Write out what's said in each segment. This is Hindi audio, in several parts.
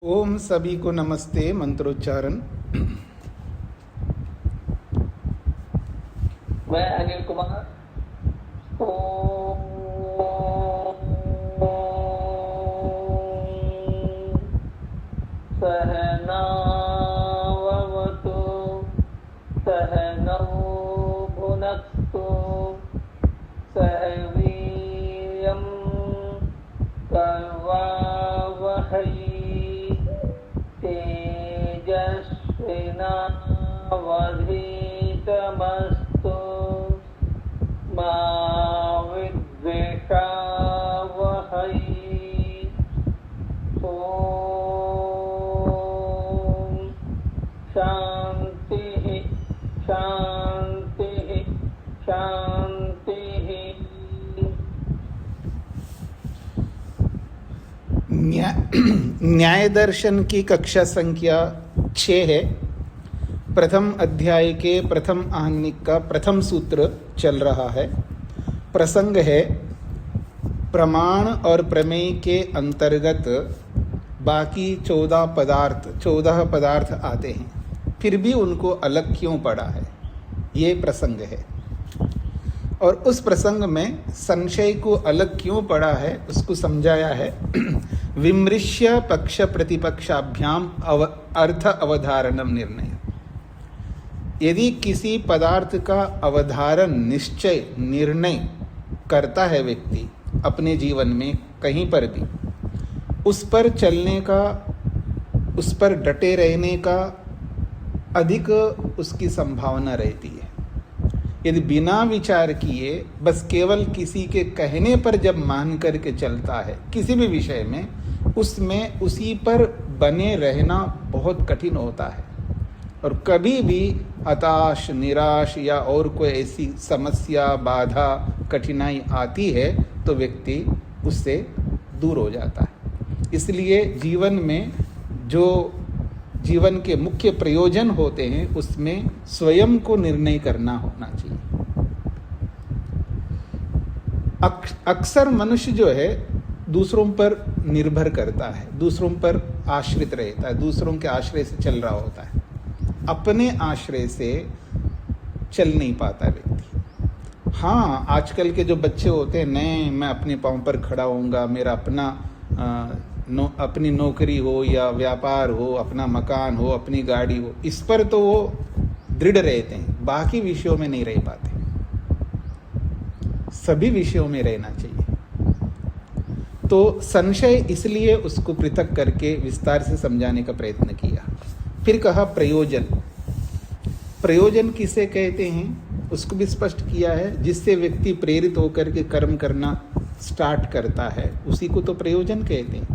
ओम सभी को नमस्ते। मंत्रोच्चारण। मैं अनिल कुमार। ओम सहनाववतु सहनौ भुनक्तु सह वीर्यं कर्वावहै तेजस्विनावधीतमस्तु मा विद्विषावहै। ॐ शान्तिः शान्तिः शान्तिः। न्याय दर्शन की कक्षा संख्या 6 है। प्रथम अध्याय के प्रथम आहनिक का प्रथम सूत्र चल रहा है। प्रसंग है प्रमाण और प्रमेय के अंतर्गत बाकी 14 पदार्थ आते हैं, फिर भी उनको अलग क्यों पड़ा है, ये प्रसंग है। और उस प्रसंग में संशय को अलग क्यों पड़ा है उसको समझाया है। विमृश्य पक्ष प्रतिपक्षाभ्याम अर्थ अवधारणम निर्णय। यदि किसी पदार्थ का अवधारण निश्चय निर्णय करता है व्यक्ति अपने जीवन में कहीं पर भी, उस पर चलने का, उस पर डटे रहने का अधिक उसकी संभावना रहती है। यदि बिना विचार किए बस केवल किसी के कहने पर जब मान करके चलता है किसी भी विषय में, उसमें उसी पर बने रहना बहुत कठिन होता है। और कभी भी हताश, निराश या और कोई ऐसी समस्या, बाधा, कठिनाई आती है तो व्यक्ति उससे दूर हो जाता है। इसलिए जीवन में जो जीवन के मुख्य प्रयोजन होते हैं उसमें स्वयं को निर्णय करना होना चाहिए। अक्सर मनुष्य जो है दूसरों पर निर्भर करता है, दूसरों पर आश्रित रहता है, दूसरों के आश्रय से चल रहा होता है, अपने आश्रय से चल नहीं पाता व्यक्ति। हाँ, आजकल के जो बच्चे होते हैं नए, मैं अपने पाँव पर खड़ा होऊंगा, मेरा अपना अपनी नौकरी हो या व्यापार हो, अपना मकान हो, अपनी गाड़ी हो, इस पर तो वो दृढ़ रहते हैं, बाकी विषयों में नहीं रह पाते। सभी विषयों में रहना चाहिए। तो संशय इसलिए उसको पृथक करके विस्तार से समझाने का प्रयत्न किया। फिर कहा प्रयोजन। प्रयोजन किसे कहते हैं उसको भी स्पष्ट किया है। जिससे व्यक्ति प्रेरित होकर के कर्म करना स्टार्ट करता है उसी को तो प्रयोजन कहते हैं।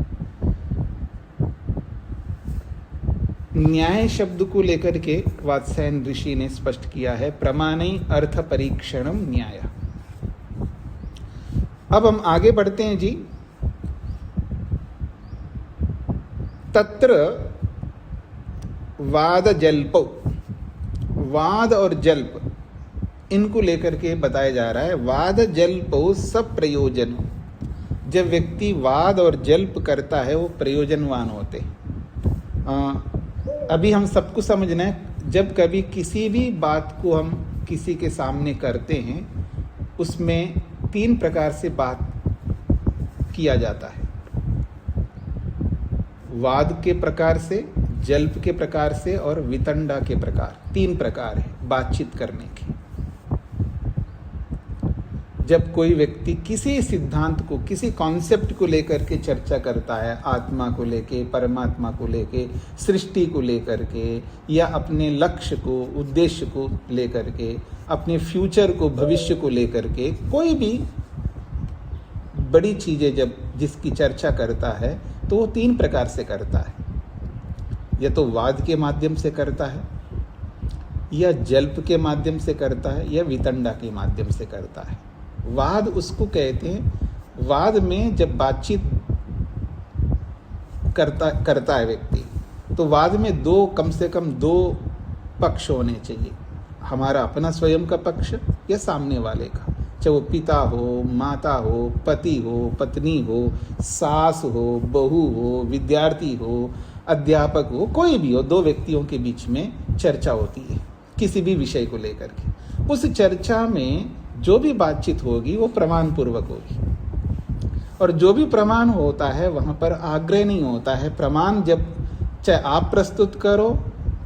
न्याय शब्द को लेकर के वात्स्यायन ऋषि ने स्पष्ट किया है, प्रमाणै अर्थ परीक्षणम न्याय। अब हम आगे बढ़ते हैं जी। तत्र वाद जल्पो, वाद और जल्प इनको लेकर के बताया जा रहा है। वाद जल्पो सब प्रयोजन। जब व्यक्ति वाद और जल्प करता है वो प्रयोजनवान होते हैं। अभी हम सबको समझना है, जब कभी किसी भी बात को हम किसी के सामने करते हैं उसमें 3 प्रकार से बात किया जाता है। वाद के प्रकार से, जल्प के प्रकार से और वितंडा के प्रकार। 3 प्रकार है बातचीत करने के। जब कोई व्यक्ति किसी सिद्धांत को, किसी कॉन्सेप्ट को लेकर के चर्चा करता है, आत्मा को लेके, परमात्मा को लेके, सृष्टि को लेकर के, या अपने लक्ष्य को, उद्देश्य को लेकर के, अपने फ्यूचर को, भविष्य को लेकर के, कोई भी बड़ी चीजें जब जिसकी चर्चा करता है तो वो 3 प्रकार से करता है। या तो वाद के माध्यम से करता है, या जल्प के माध्यम से करता है, या वितंडा के माध्यम से करता है। वाद उसको कहते हैं, वाद में जब बातचीत करता है व्यक्ति, तो वाद में कम से कम 2 पक्ष होने चाहिए। हमारा अपना स्वयं का पक्ष या सामने वाले का, चाहे वो पिता हो, माता हो, पति हो, पत्नी हो, सास हो, बहू हो, विद्यार्थी हो, अध्यापक हो, कोई भी हो, दो व्यक्तियों के बीच में चर्चा होती है किसी भी विषय को लेकर के। उस चर्चा में जो भी बातचीत होगी वो प्रमाण पूर्वक होगी, और जो भी प्रमाण होता है वहाँ पर आग्रह नहीं होता है। प्रमाण जब चाहे आप प्रस्तुत करो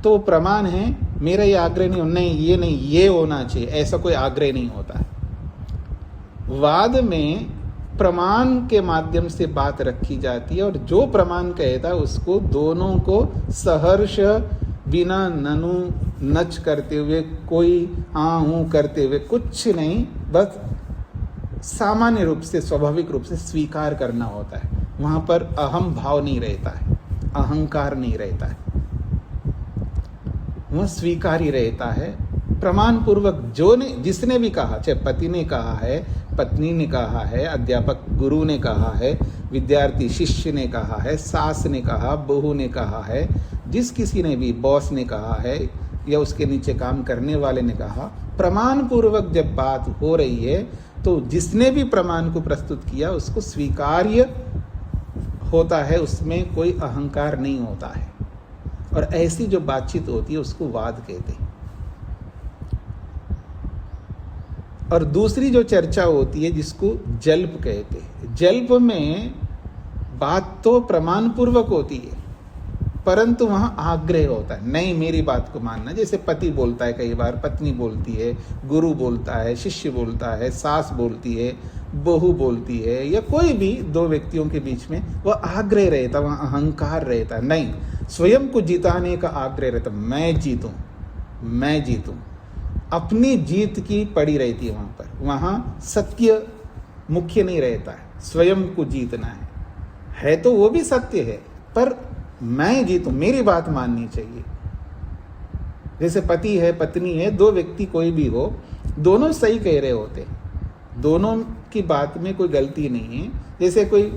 तो प्रमाण है, मेरा ये आग्रह नहीं, ये होना चाहिए, ऐसा कोई आग्रह नहीं होता है। वाद में प्रमाण के माध्यम से बात रखी जाती है, और जो प्रमाण कहता है उसको दोनों को सहर्ष, बिना ननु नच करते हुए, कोई हाँ हूँ करते हुए, कुछ नहीं, बस सामान्य रूप से, स्वाभाविक रूप से स्वीकार करना होता है। वहाँ पर अहम भाव नहीं रहता है, अहंकार नहीं रहता है, वह स्वीकार ही रहता है। प्रमाण पूर्वक जिसने भी कहा, चाहे पति ने कहा है, पत्नी ने कहा है, अध्यापक गुरु ने कहा है, विद्यार्थी शिष्य ने कहा है, सास ने कहा, बहू ने कहा है, जिस किसी ने भी, बॉस ने कहा है या उसके नीचे काम करने वाले ने कहा, प्रमाण पूर्वक जब बात हो रही है तो जिसने भी प्रमाण को प्रस्तुत किया उसको स्वीकार्य होता है, उसमें कोई अहंकार नहीं होता है। और ऐसी जो बातचीत होती है उसको वाद कहते हैं। और दूसरी जो चर्चा होती है जिसको जल्प कहते हैं, जल्प में बात तो प्रमाण पूर्वक होती है परंतु वहां आग्रह होता है, नहीं मेरी बात को मानना। जैसे पति बोलता है, कई बार पत्नी बोलती है, गुरु बोलता है, शिष्य बोलता है, सास बोलती है, बहू बोलती है, या कोई भी दो व्यक्तियों के बीच में वह आग्रह रहता, वहाँ अहंकार रहता, नहीं स्वयं को जिताने का आग्रह रहता, मैं जीतूं, अपनी जीत की पड़ी रहती है। वहाँ पर, वहाँ सत्य मुख्य नहीं रहता है, स्वयं को जीतना है तो वो भी सत्य है, पर मैं जीतूं, मेरी बात माननी चाहिए। जैसे पति है, पत्नी है, दो व्यक्ति कोई भी हो, दोनों सही कह रहे होते हैं, दोनों की बात में कोई गलती नहीं है। जैसे कोई,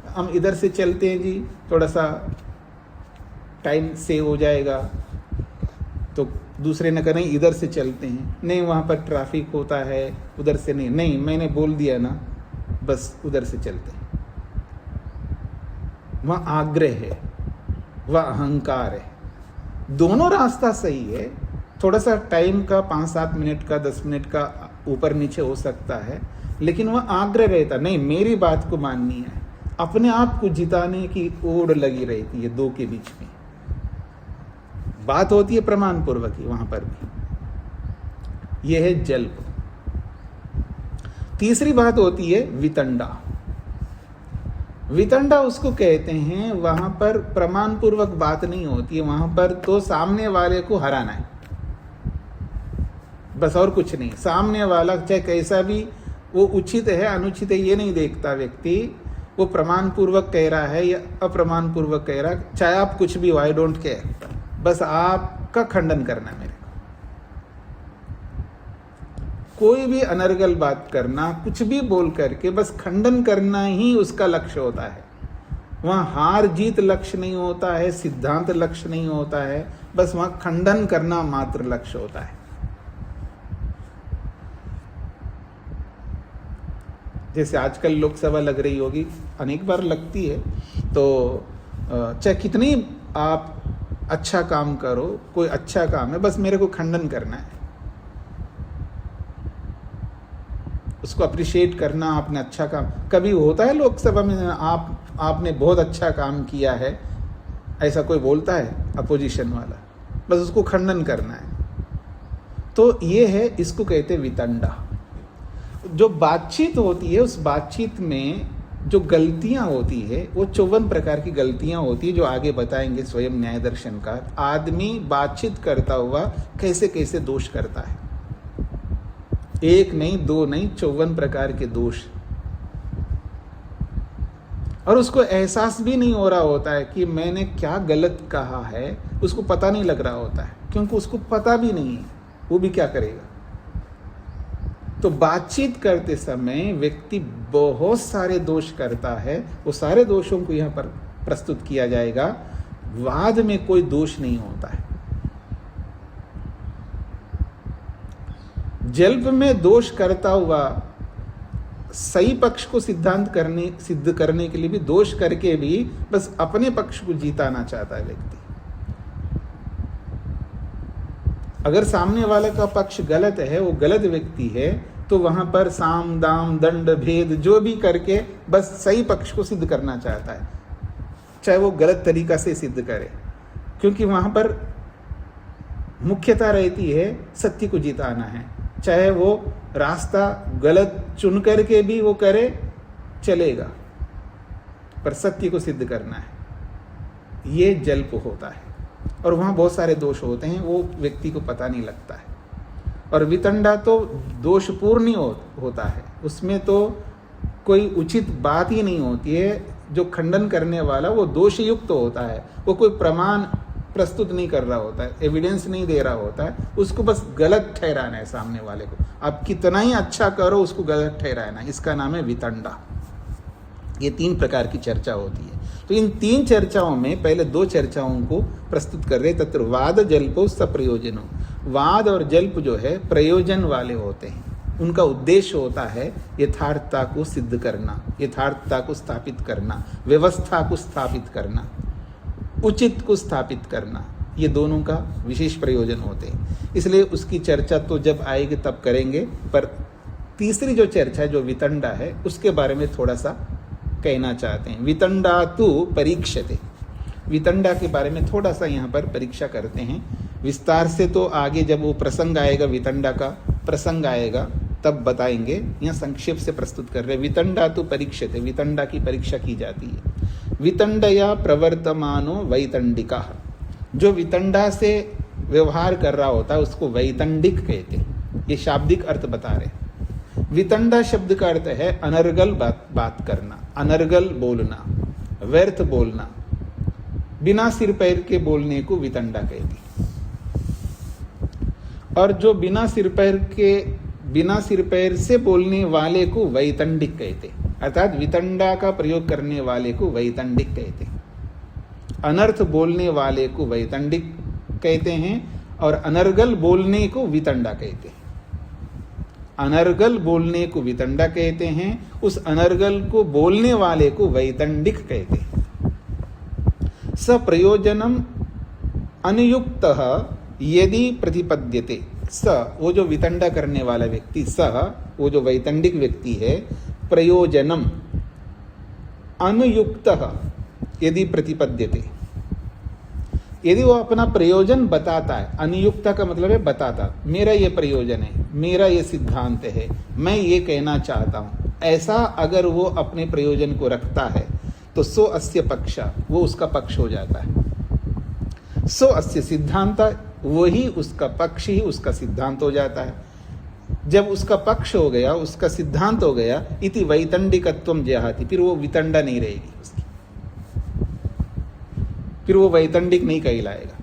हम इधर से चलते हैं जी, थोड़ा सा टाइम सेव हो जाएगा, तो दूसरे ने कहा नहीं इधर से चलते हैं, नहीं वहाँ पर ट्रैफिक होता है, उधर से नहीं मैंने बोल दिया ना, बस उधर से चलते हैं। वहाँ आग्रह है, वह अहंकार है। दोनों रास्ता सही है, थोड़ा सा टाइम का 5-7 मिनट का, 10 मिनट का ऊपर नीचे हो सकता है, लेकिन वह आग्रह रहता, नहीं मेरी बात को माननी है, अपने आप को जिताने की ओढ़ लगी रहती है। दो के बीच में बात होती है प्रमाण पूर्वक ही, वहां पर भी यह है जल्प। तीसरी बात होती है वितंडा। वितंडा उसको कहते हैं, वहां पर प्रमाण पूर्वक बात नहीं होती है, वहां पर तो सामने वाले को हराना है, बस और कुछ नहीं। सामने वाला चाहे कैसा भी, वो उचित है अनुचित है ये नहीं देखता व्यक्ति, वो प्रमाण पूर्वक कह रहा है या अप्रमाण पूर्वक कह रहा है, चाहे आप कुछ भी हो, आई डोंट केयर, बस आपका खंडन करना है मेरे को। कोई भी अनर्गल बात करना, कुछ भी बोल करके बस खंडन करना ही उसका लक्ष्य होता है। वहाँ हार जीत लक्ष्य नहीं होता है, सिद्धांत लक्ष्य नहीं होता है, बस वहाँ खंडन करना मात्र लक्ष्य होता है। जैसे आजकल लोकसभा लग रही होगी, अनेक बार लगती है, तो चाहे कितनी आप अच्छा काम करो, कोई अच्छा काम है, बस मेरे को खंडन करना है, उसको अप्रिशिएट करना, आपने अच्छा काम। कभी होता है लोकसभा में आपने बहुत अच्छा काम किया है, ऐसा कोई बोलता है अपोजिशन वाला, बस उसको खंडन करना है। तो ये है, इसको कहते हैं वितंडा। जो बातचीत होती है, उस बातचीत में जो गलतियां होती है वो 54 प्रकार की गलतियां होती है, जो आगे बताएंगे स्वयं न्याय दर्शनकार। आदमी बातचीत करता हुआ कैसे कैसे दोष करता है, एक नहीं, दो नहीं, 54 प्रकार के दोष। और उसको एहसास भी नहीं हो रहा होता है कि मैंने क्या गलत कहा है, उसको पता नहीं लग रहा होता है, क्योंकि उसको पता भी नहीं है, वो भी क्या करेगा। तो बातचीत करते समय व्यक्ति बहुत सारे दोष करता है, वो सारे दोषों को यहाँ पर प्रस्तुत किया जाएगा। वाद में कोई दोष नहीं होता है। जल्प में दोष करता हुआ सही पक्ष को सिद्ध करने के लिए भी दोष करके भी बस अपने पक्ष को जीताना चाहता है व्यक्ति। अगर सामने वाले का पक्ष गलत है, वो गलत व्यक्ति है, तो वहां पर साम दाम दंड भेद जो भी करके बस सही पक्ष को सिद्ध करना चाहता है, चाहे वो गलत तरीका से सिद्ध करे, क्योंकि वहां पर मुख्यता रहती है सत्य को जिताना है। चाहे वो रास्ता गलत चुन करके भी वो करे चलेगा, पर सत्य को सिद्ध करना है। ये जल्प होता है और वहाँ बहुत सारे दोष होते हैं, वो व्यक्ति को पता नहीं लगता है। और वितंडा तो दोषपूर्ण ही होता है, उसमें तो कोई उचित बात ही नहीं होती है। जो खंडन करने वाला वो दोषयुक्त होता है, वो कोई प्रमाण प्रस्तुत नहीं कर रहा होता है, एविडेंस नहीं दे रहा होता है, उसको बस गलत ठहराना है सामने वाले को। आप कितना ही अच्छा करो, उसको गलत ठहराना, इसका नाम है वितंडा। ये 3 प्रकार की चर्चा होती है। तो इन 3 चर्चाओं में पहले 2 चर्चाओं को प्रस्तुत कर रहे। तत्र वाद जल्पो सप्रयोजनो। वाद और जल्प जो है प्रयोजन वाले होते हैं, उनका उद्देश्य होता है यथार्थता को सिद्ध करना, यथार्थता को स्थापित करना, व्यवस्था को स्थापित करना, उचित को स्थापित करना। ये दोनों का विशेष प्रयोजन होते हैं, इसलिए उसकी चर्चा तो जब आएगी तब करेंगे। पर तीसरी जो चर्चा है, जो वितंडा है, उसके बारे में थोड़ा सा कहना चाहते हैं। वितंडा तु परीक्षते। वितंडा के बारे में थोड़ा सा यहाँ पर परीक्षा करते हैं। विस्तार से तो आगे जब वो प्रसंग आएगा, वितंडा का प्रसंग आएगा, तब बताएंगे। यहाँ संक्षेप से प्रस्तुत कर रहे। वितंडा तु परीक्षते, वितंडा की परीक्षा की जाती है। वितंडया प्रवर्तमानो वैतंडिका। जो वितंडा से व्यवहार कर रहा होता है उसको वैतंडिक कहते हैं। ये शाब्दिक अर्थ बता रहे। वितंडा शब्द का अर्थ है अनर्गल बात करना, अनर्गल बोलना, व्यर्थ बोलना, बिना सिर पैर के बोलने को वितंडा कहते हैं। और जो बिना सिर पैर से बोलने वाले को वैतंडिक कहते हैं। अर्थात वितंडा का प्रयोग करने वाले को वैतंडिक कहते हैं। अनर्थ बोलने वाले को वैतंडिक कहते हैं और अनर्गल बोलने को वितंडा कहते हैं। अनर्गल बोलने को वितंडा कहते हैं, उस अनर्गल को बोलने वाले को वैतंडिक कहते हैं। सप्रयोजनम अनुयुक्तः यदि प्रतिपद्यते। स, वो जो वितंडा करने वाला व्यक्ति, स, वो जो वैतंडिक व्यक्ति है, प्रयोजनम अनुयुक्तः यदि प्रतिपद्यते, यदि वो अपना प्रयोजन बताता है। अनुयुक्त का मतलब है बताता, मेरा ये प्रयोजन है, मेरा ये सिद्धांत है, मैं ये कहना चाहता हूं, ऐसा अगर वो अपने प्रयोजन को रखता है तो सो अस्य पक्ष, वो उसका पक्ष हो जाता है। सो अस्य सिद्धांत, वही उसका पक्ष ही उसका सिद्धांत हो जाता है। जब उसका पक्ष हो गया, उसका सिद्धांत हो गया, इति वैतंडिकत्वम जहाति, फिर वो वितंडा नहीं रहेगी उसकी, फिर वो वैतंडिक नहीं कहलाएगा।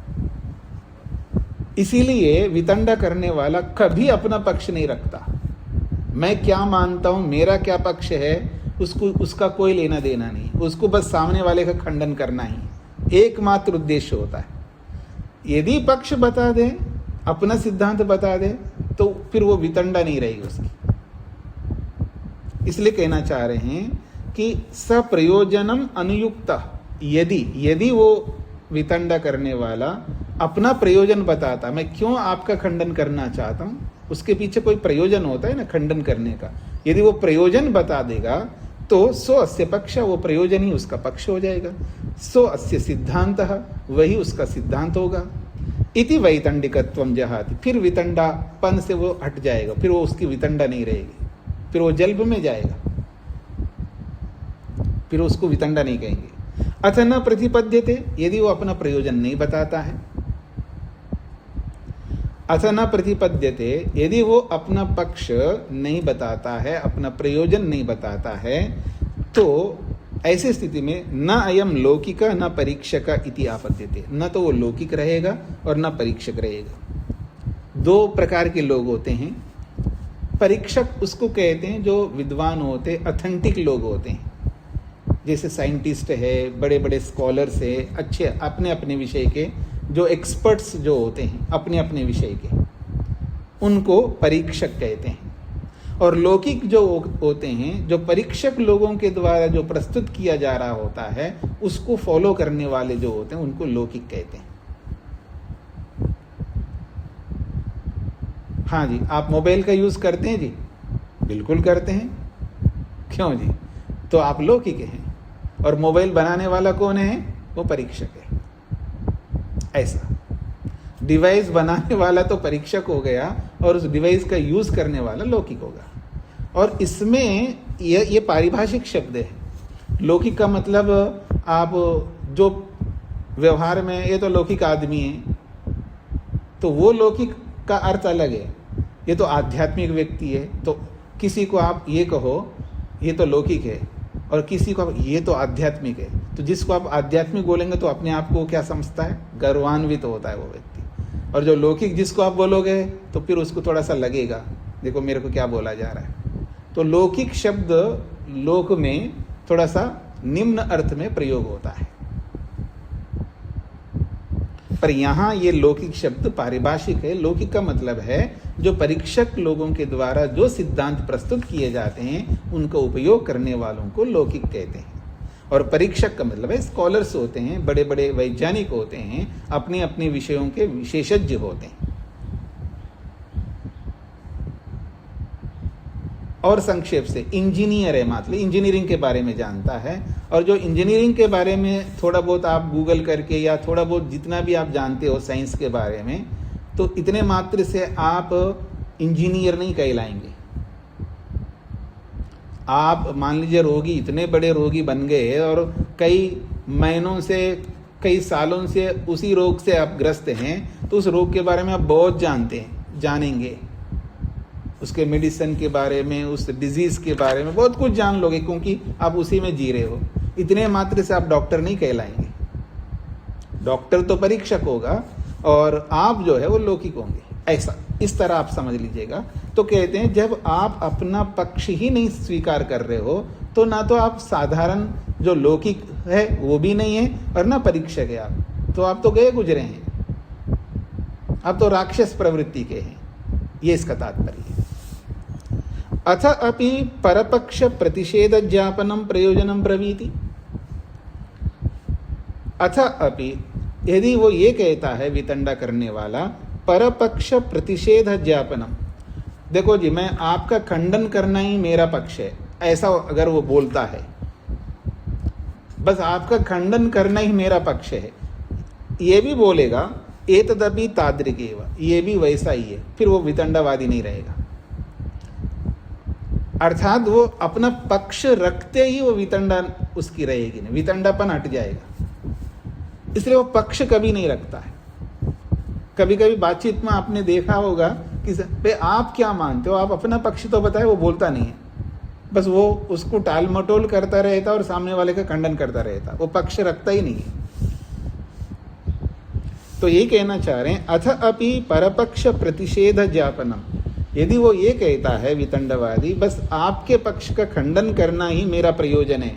इसीलिए वितंडा करने वाला कभी अपना पक्ष नहीं रखता। मैं क्या मानता हूं, मेरा क्या पक्ष है, उसको उसका कोई लेना देना नहीं, उसको बस सामने वाले का खंडन करना ही एकमात्र उद्देश्य होता है। यदि पक्ष बता दे, अपना सिद्धांत बता दे, तो फिर वो वितंडा नहीं रहेगी उसकी। इसलिए कहना चाह रहे हैं कि सप्रयोजनम अनुयुक्त, यदि वो वितंडा करने वाला अपना प्रयोजन बताता, मैं क्यों आपका खंडन करना चाहता हूं, उसके पीछे कोई प्रयोजन होता है ना खंडन करने का। यदि वो प्रयोजन बता देगा तो सो अस्य पक्ष, वो प्रयोजन ही उसका पक्ष हो जाएगा। सो अस्य सिद्धांत, वही उसका सिद्धांत होगा। इति वैतंडिकत्वम जहाति, फिर वितंडापन से वो हट जाएगा, फिर वो उसकी वितंडा नहीं रहेगी, फिर वो जल्प में जाएगा, फिर उसको वितंडा नहीं कहेंगे। अथ न प्रतिपद्यते, यदि वो अपना प्रयोजन नहीं बताता है। अथ न प्रतिपद्यते, यदि वो अपना पक्ष नहीं बताता है, अपना प्रयोजन नहीं बताता है, तो ऐसी स्थिति में न अयम लौकिक न परीक्षक इति आपद्यते, न तो वो लौकिक रहेगा और न परीक्षक रहेगा। 2 प्रकार के लोग होते हैं। परीक्षक उसको कहते हैं जो विद्वान होते, ऑथेंटिक लोग होते हैं, जैसे साइंटिस्ट है, बड़े बड़े स्कॉलर्स है, अच्छे अपने अपने विषय के जो एक्सपर्ट्स जो होते हैं अपने अपने विषय के, उनको परीक्षक कहते हैं। और लौकिक जो होते हैं, जो परीक्षक लोगों के द्वारा जो प्रस्तुत किया जा रहा होता है, उसको फॉलो करने वाले जो होते हैं उनको लौकिक कहते हैं। हाँ जी, आप मोबाइल का यूज करते हैं जी? बिल्कुल करते हैं। क्यों जी? तो आप लौकिक हैं। और मोबाइल बनाने वाला कौन है? वो परीक्षक है। ऐसा डिवाइस बनाने वाला तो परीक्षक हो गया और उस डिवाइस का यूज करने वाला लौकिक होगा। और इसमें ये पारिभाषिक शब्द है। लौकिक का मतलब आप जो व्यवहार में, ये तो लौकिक आदमी है, तो वो लौकिक का अर्थ अलग है। ये तो आध्यात्मिक व्यक्ति है, तो किसी को आप ये कहो ये तो लौकिक है, और किसी को आप ये तो आध्यात्मिक है, तो जिसको आप आध्यात्मिक बोलेंगे तो अपने आप को क्या समझता है? गर्वान्वित होता है वो व्यक्ति। और जो लौकिक जिसको आप बोलोगे तो फिर उसको थोड़ा सा लगेगा, देखो मेरे को क्या बोला जा रहा है। तो लौकिक शब्द लोक में थोड़ा सा निम्न अर्थ में प्रयोग होता है, पर यहाँ ये लौकिक शब्द पारिभाषिक है। लौकिक का मतलब है जो परीक्षक लोगों के द्वारा जो सिद्धांत प्रस्तुत किए जाते हैं उनका उपयोग करने वालों को लौकिक कहते हैं। और परीक्षक का मतलब है स्कॉलर्स होते हैं, बड़े बड़े वैज्ञानिक होते हैं, अपने अपने विषयों के विशेषज्ञ होते हैं। और संक्षेप से इंजीनियर है, मतलब इंजीनियरिंग के बारे में जानता है। और जो इंजीनियरिंग के बारे में थोड़ा बहुत आप गूगल करके या थोड़ा बहुत जितना भी आप जानते हो साइंस के बारे में, तो इतने मात्र से आप इंजीनियर नहीं कहलाएंगे। आप मान लीजिए रोगी, इतने बड़े रोगी बन गए और कई महीनों से, कई सालों से उसी रोग से आप ग्रस्त हैं, तो उस रोग के बारे में आप बहुत जानेंगे, उसके मेडिसिन के बारे में, उस डिजीज के बारे में बहुत कुछ जान लोगे, क्योंकि आप उसी में जी रहे हो। इतने मात्र से आप डॉक्टर नहीं कहलाएंगे। डॉक्टर तो परीक्षक होगा और आप जो है वो लौकिक होंगे। ऐसा इस तरह आप समझ लीजिएगा। तो कहते हैं जब आप अपना पक्ष ही नहीं स्वीकार कर रहे हो, तो ना तो आप साधारण जो लौकिक है वो भी नहीं है, और ना परीक्षक है आप तो गए गुजरे हैं, आप तो राक्षस प्रवृत्ति के हैं। ये इसका तात्पर्य है। अथ अपि परपक्ष प्रतिषेध ज्ञापनम प्रयोजनम ब्रवीति। अथ अपि, यदि वो ये कहता है वितंडा करने वाला, परपक्ष प्रतिषेध ज्ञापनम, देखो जी मैं आपका खंडन करना ही मेरा पक्ष है, ऐसा अगर वो बोलता है, बस आपका खंडन करना ही मेरा पक्ष है, ये भी बोलेगा एतदपि तादृगेव, ये भी वैसा ही है, फिर वो वितंडावादी नहीं रहेगा। अर्थात वो अपना पक्ष रखते ही वो वितंडा उसकी रहेगी नहीं, वितंडापन हट जाएगा। इसलिए वो पक्ष कभी नहीं रखता है। कभी कभी बातचीत में आपने देखा होगा कि भाई आप क्या मानते हो, आप अपना पक्ष तो बताए, वो बोलता नहीं है, बस वो उसको टाल मटोल करता रहता और सामने वाले का खंडन करता रहता, वो पक्ष रखता ही नहीं है। तो ये कहना चाह रहे हैं अथ अपि परपक्ष प्रतिषेध ज्ञापनम, यदि वो ये कहता है वितंडवादी, बस आपके पक्ष का खंडन करना ही मेरा प्रयोजन है,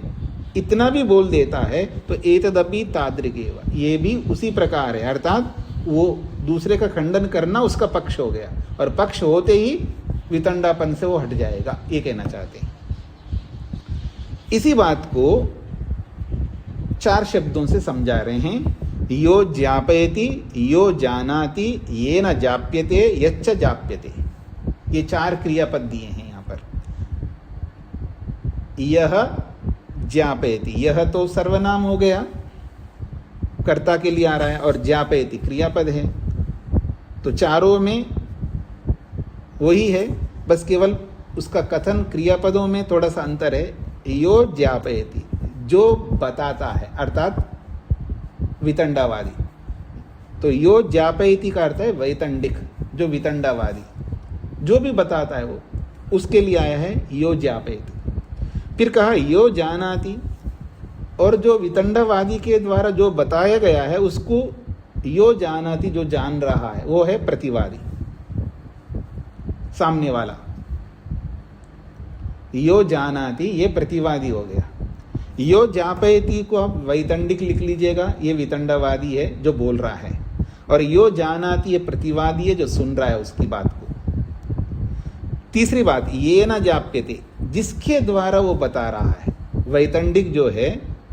इतना भी बोल देता है, तो एतदपि तादृगेव, ये भी उसी प्रकार है। अर्थात वो दूसरे का खंडन करना उसका पक्ष हो गया, और पक्ष होते ही वितंडापन से वो हट जाएगा, ये कहना चाहते हैं। इसी बात को 4 शब्दों से समझा रहे हैं। यो ज्ञापयति, यो जानाति, ये न जाप्यते, यच्च जाप्यते। ये 4 क्रियापद दिए हैं यहाँ पर। यह ज्ञापयति, यह तो सर्वनाम हो गया, कर्ता के लिए आ रहा है, और ज्ञापयति क्रियापद है। तो चारों में वही है, बस केवल उसका कथन क्रियापदों में थोड़ा सा अंतर है। यो ज्ञापयति, जो बताता है, अर्थात वितंडावादी। तो यो ज्ञापयति का अर्थ है वैतंडिक, जो वितंडावादी, जो भी बताता है वो, उसके लिए आया है यो ज्ञापयति। फिर कहा यो जानाति, और जो वितंडावादी के द्वारा जो बताया गया है उसको यो जानाति, जो जान रहा है वो है प्रतिवादी, सामने वाला। यो जानाति ये प्रतिवादी हो गया। यो जापयति को आप वैतंडिक लिख लीजिएगा, ये वितंडावादी है जो बोल रहा है, और यो जानाति ये प्रतिवादी है जो सुन रहा है उसकी बात को। तीसरी बात, ये न जाप्यते, जिसके द्वारा वो बता रहा है। वैतंडिक जो है,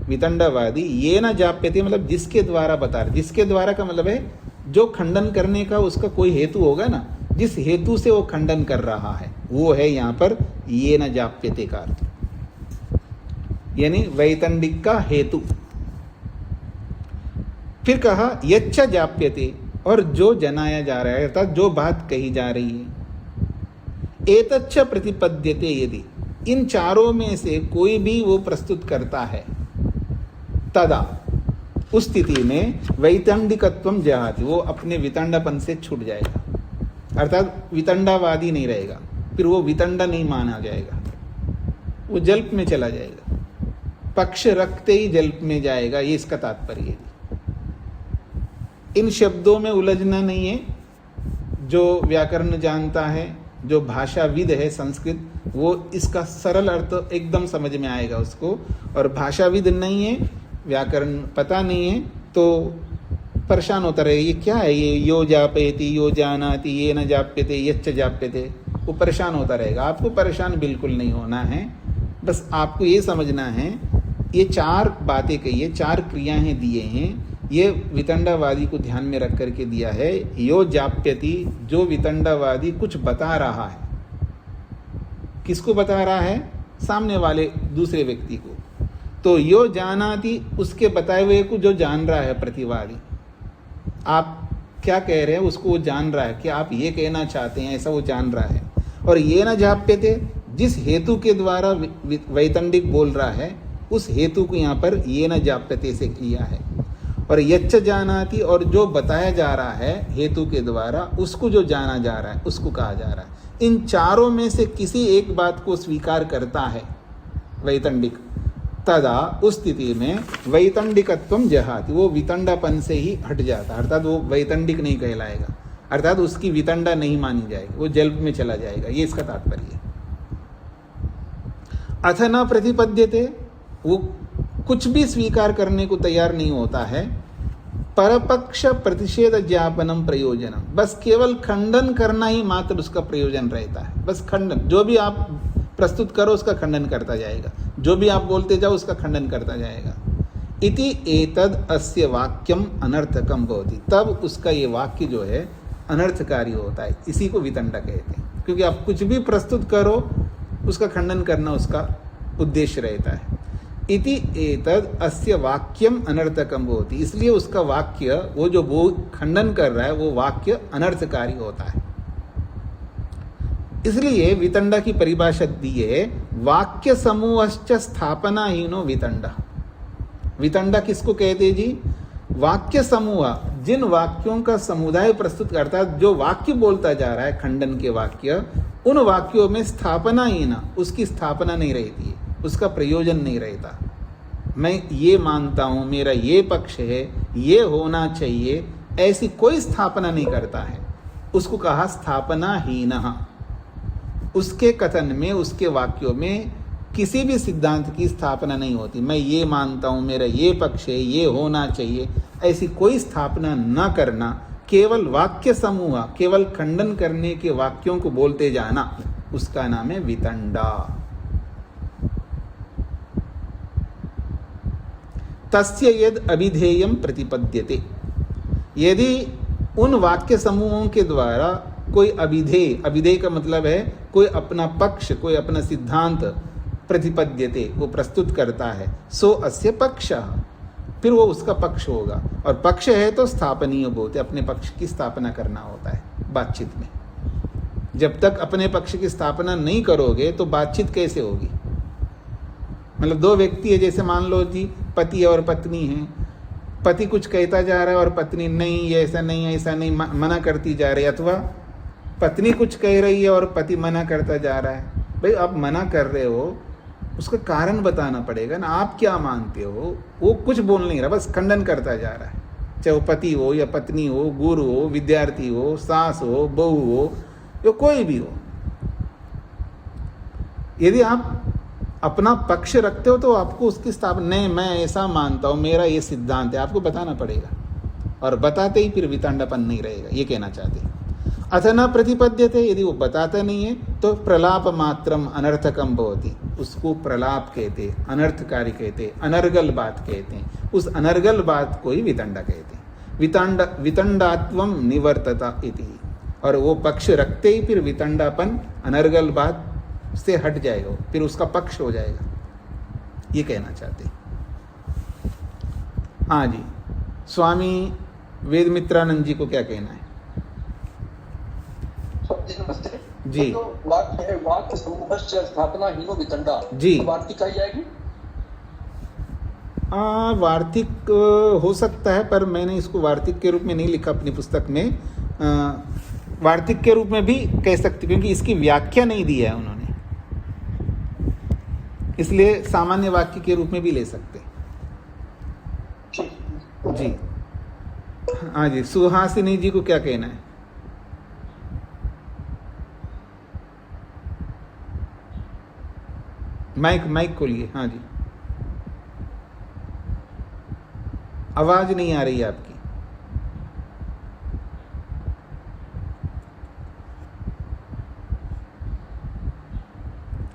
वितंडवादी, ये न जाप्यते मतलब जिसके द्वारा बता रहा है। जिसके द्वारा का मतलब है जो खंडन करने का उसका कोई हेतु होगा ना, जिस हेतु से वो खंडन कर रहा है, वो है यहाँ पर ये न जाप्यते का अर्थ, यानी वैतंडिक का हेतु। फिर कहा यच्च जाप्यते, और जो जनाया जा रहा है अर्थात जो बात कही जा रही है। एतच्च प्रतिपद्यते, यदि इन चारों में से कोई भी वो प्रस्तुत करता है, तदा उस स्थिति में वैतंडिकत्वम जहाति, वो अपने वितंडपन से छूट जाएगा, अर्थात वितंडावादी नहीं रहेगा, फिर वो वितंडा नहीं माना जाएगा, वो जल्प में चला जाएगा, पक्ष रखते ही जल्प में जाएगा, ये इसका तात्पर्य है। इन शब्दों में उलझना नहीं है। जो व्याकरण जानता है, जो भाषाविद है संस्कृत, वो इसका सरल अर्थ एकदम समझ में आएगा उसको, और भाषाविद नहीं है, व्याकरण पता नहीं है, तो परेशान होता रहे, ये क्या है, ये यो जापेति, यो जानाति, ये न जाप्यते, यच्च जाप्यते, वो परेशान होता रहेगा। आपको परेशान बिल्कुल नहीं होना है, बस आपको ये समझना है, ये चार बातें कही है, चार क्रियाएं दिए हैं, ये वितंडावादी को ध्यान में रख करके दिया है। यो जाप्यति, जो वितंडावादी कुछ बता रहा है, किसको बता रहा है, सामने वाले दूसरे व्यक्ति को, तो यो जानाति, उसके बताए हुए को जो जान रहा है प्रतिवादी, आप क्या कह रहे हैं उसको वो जान रहा है कि आप ये कहना चाहते हैं, ऐसा वो जान रहा है। और ये न जाप्यते, जिस हेतु के द्वारा वैतंडिक बोल रहा है, उस हेतु को यहाँ पर ये न जाप्यते से किया है। और यच्च जानाति, और जो बताया जा रहा है हेतु के द्वारा, उसको जो जाना जा रहा है उसको कहा जा रहा है। इन चारों में से किसी एक बात को स्वीकार करता है वैतंडिक, तदा उस स्थिति में वैतंडिकत्वम जहाति, वो वितंडापन से ही हट जाता है, अर्थात वो वैतंडिक नहीं कहलाएगा, अर्थात उसकी वितंडा नहीं मानी जाएगी, वो जल्प में चला जाएगा, ये इसका तात्पर्य है। अथ न प्रतिपद्यते, वो कुछ भी स्वीकार करने को तैयार नहीं होता है। परपक्ष प्रतिषेध ज्ञापनम प्रयोजनम, बस केवल खंडन करना ही मात्र उसका प्रयोजन रहता है। बस खंडन, जो भी आप प्रस्तुत करो उसका खंडन करता जाएगा, जो भी आप बोलते जाओ उसका खंडन करता जाएगा। इति एतद अस्य वाक्यम अनर्थकम भवति, तब उसका ये वाक्य जो है अनर्थकारी होता है, इसी को वितंडा कहते हैं। क्योंकि आप कुछ भी प्रस्तुत करो उसका खंडन करना उसका उद्देश्य रहता है। इति एतद अस्य वाक्यम अनर्थकम भवति, इसलिए उसका वाक्य, वो जो वो खंडन कर रहा है वो वाक्य अनर्थकारी होता है। इसलिए वितंडा की परिभाषा दी है, वाक्य समूहश्च स्थापनाहीनो वितंडा। वितंडा किसको कहते जी, वाक्य समूह, जिन वाक्यों का समुदाय प्रस्तुत करता है, जो वाक्य बोलता जा रहा है खंडन के वाक्य, उन वाक्यों में स्थापनाहीन, उसकी स्थापना नहीं रहती है, उसका प्रयोजन नहीं रहता। मैं ये मानता हूं, मेरा ये पक्ष है, ये होना चाहिए, ऐसी कोई स्थापना नहीं करता है, उसको कहा स्थापनाहीनः। उसके कथन में, उसके वाक्यों में किसी भी सिद्धांत की स्थापना नहीं होती। मैं ये मानता हूं, मेरा ये पक्ष है, ये होना चाहिए, ऐसी कोई स्थापना न करना, केवल वाक्य समूह, केवल खंडन करने के वाक्यों को बोलते जाना, उसका नाम है वितंडा। तस्य यद अभिधेयम प्रतिपद्यते, यदि उन वाक्य समूहों के द्वारा कोई अभिधेय, अभिधेय का मतलब है कोई अपना पक्ष, कोई अपना सिद्धांत प्रतिपद्यते, वो प्रस्तुत करता है, सो अस्य पक्षः, फिर वो उसका पक्ष होगा। और पक्ष है तो स्थापनीय बोलते, अपने पक्ष की स्थापना करना होता है बातचीत में। जब तक अपने पक्ष की स्थापना नहीं करोगे तो बातचीत कैसे होगी। मतलब दो व्यक्ति है, जैसे मान लो जी पति और पत्नी हैं, पति कुछ कहता जा रहा है और पत्नी नहीं, ये ऐसा नहीं, ऐसा नहीं, मना करती जा रही है, अथवा पत्नी कुछ कह रही है और पति मना करता जा रहा है। भाई आप मना कर रहे हो, उसका कारण बताना पड़ेगा ना, आप क्या मानते हो। वो कुछ बोल नहीं रहा, बस खंडन करता जा रहा है, चाहे वो पति हो या पत्नी हो, गुरु हो, विद्यार्थी हो, सास हो, बहू हो, या कोई भी हो। यदि आप अपना पक्ष रखते हो तो आपको उसकी स्थापना, नहीं मैं ऐसा मानता हूँ, मेरा ये सिद्धांत है, आपको बताना पड़ेगा, और बताते ही फिर वितंडापन नहीं रहेगा, ये कहना चाहते हैं। अथ न प्रतिपद्यते, यदि वो बताता नहीं है तो प्रलाप मात्रम अनर्थकम भवति, उसको प्रलाप कहते, अनर्थकारी कहते, अनर्गल बात कहते हैं। उस अनर्गल बात को ही वितंडा कहते हैं। वितंडात्वम निवर्तता इति, और वो पक्ष रखते ही फिर वितंडापन अनर्गल बात से हट जाएगा, फिर उसका पक्ष हो जाएगा, ये कहना चाहते हैं। हाँ जी, स्वामी वेद मित्रानंद जी को क्या कहना है? नमस्ते जी। तो वाक्य है, वाक्य समूहस्य स्थापना हीनो वितंडा, जी। तो वार्तिक कही जाएगी? वार्तिक हो सकता है, पर मैंने इसको वार्तिक के रूप में नहीं लिखा अपनी पुस्तक में। वार्तिक के रूप में भी कह सकते, क्योंकि इसकी व्याख्या नहीं दी है उन्होंने, इसलिए सामान्य वाक्य के रूप में भी ले सकते हैं। जी। हाँ जी, सुहासिनी जी को क्या कहना है? माइक खोलिए। हाँ जी, आवाज नहीं आ रही है आपकी।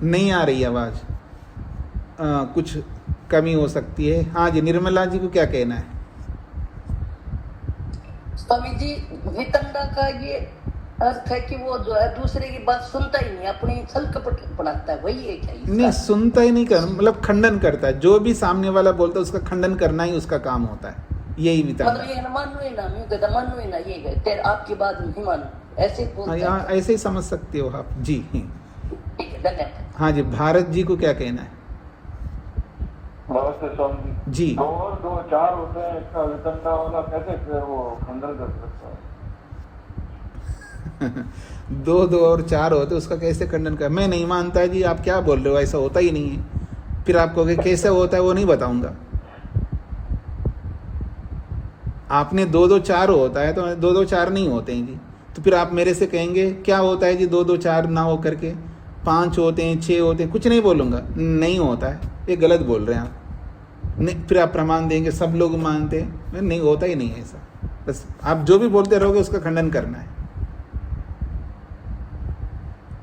नहीं आ रही आवाज, कुछ कमी हो सकती है। हाँ जी, निर्मला जी को क्या कहना है? स्वामी जी, वितंडा का ये अर्थ है कि वो जो है दूसरे की बात सुनता ही नहीं, अपनी छल कपट बनाता है, वही है क्या इसका? नहीं, सुनता ही नहीं, कर मतलब खंडन करता है। जो भी सामने वाला बोलता है उसका खंडन करना ही उसका काम होता है, यही वितंडा। मतलब ये मानो ही ना, मैं कहता मानो ही ना, ये है तेरे आपकी बात नहीं मानो, ऐसे बोलता है। हाँ, ऐसे ही समझ सकते हो आप जी। ठीक है, धन्यवाद। हाँ जी, भारत जी को क्या कहना है? नमस्ते स्वामी जी। दो और दो चार होते हैं, इसका वितंडा वाला कैसे फिर वो खंडन कर सकता है? दो और चार होते, उसका कैसे खंडन कर? मैं नहीं मानता जी, आप क्या बोल रहे हो, ऐसा होता ही नहीं है। फिर आप कहोगे कैसे होता है, वो नहीं बताऊंगा। आपने दो चार होता है, तो दो चार नहीं होते हैं जी। तो फिर आप मेरे से कहेंगे क्या होता है जी दो चार ना हो करके, 5 होते हैं, 6 होते हैं, कुछ नहीं बोलूंगा, नहीं होता है, ये गलत बोल रहे हैं आप। नहीं, फिर आप प्रमाण देंगे सब लोग मानते हैं, नहीं होता ही नहीं है ऐसा। बस आप जो भी बोलते रहोगे उसका खंडन करना है।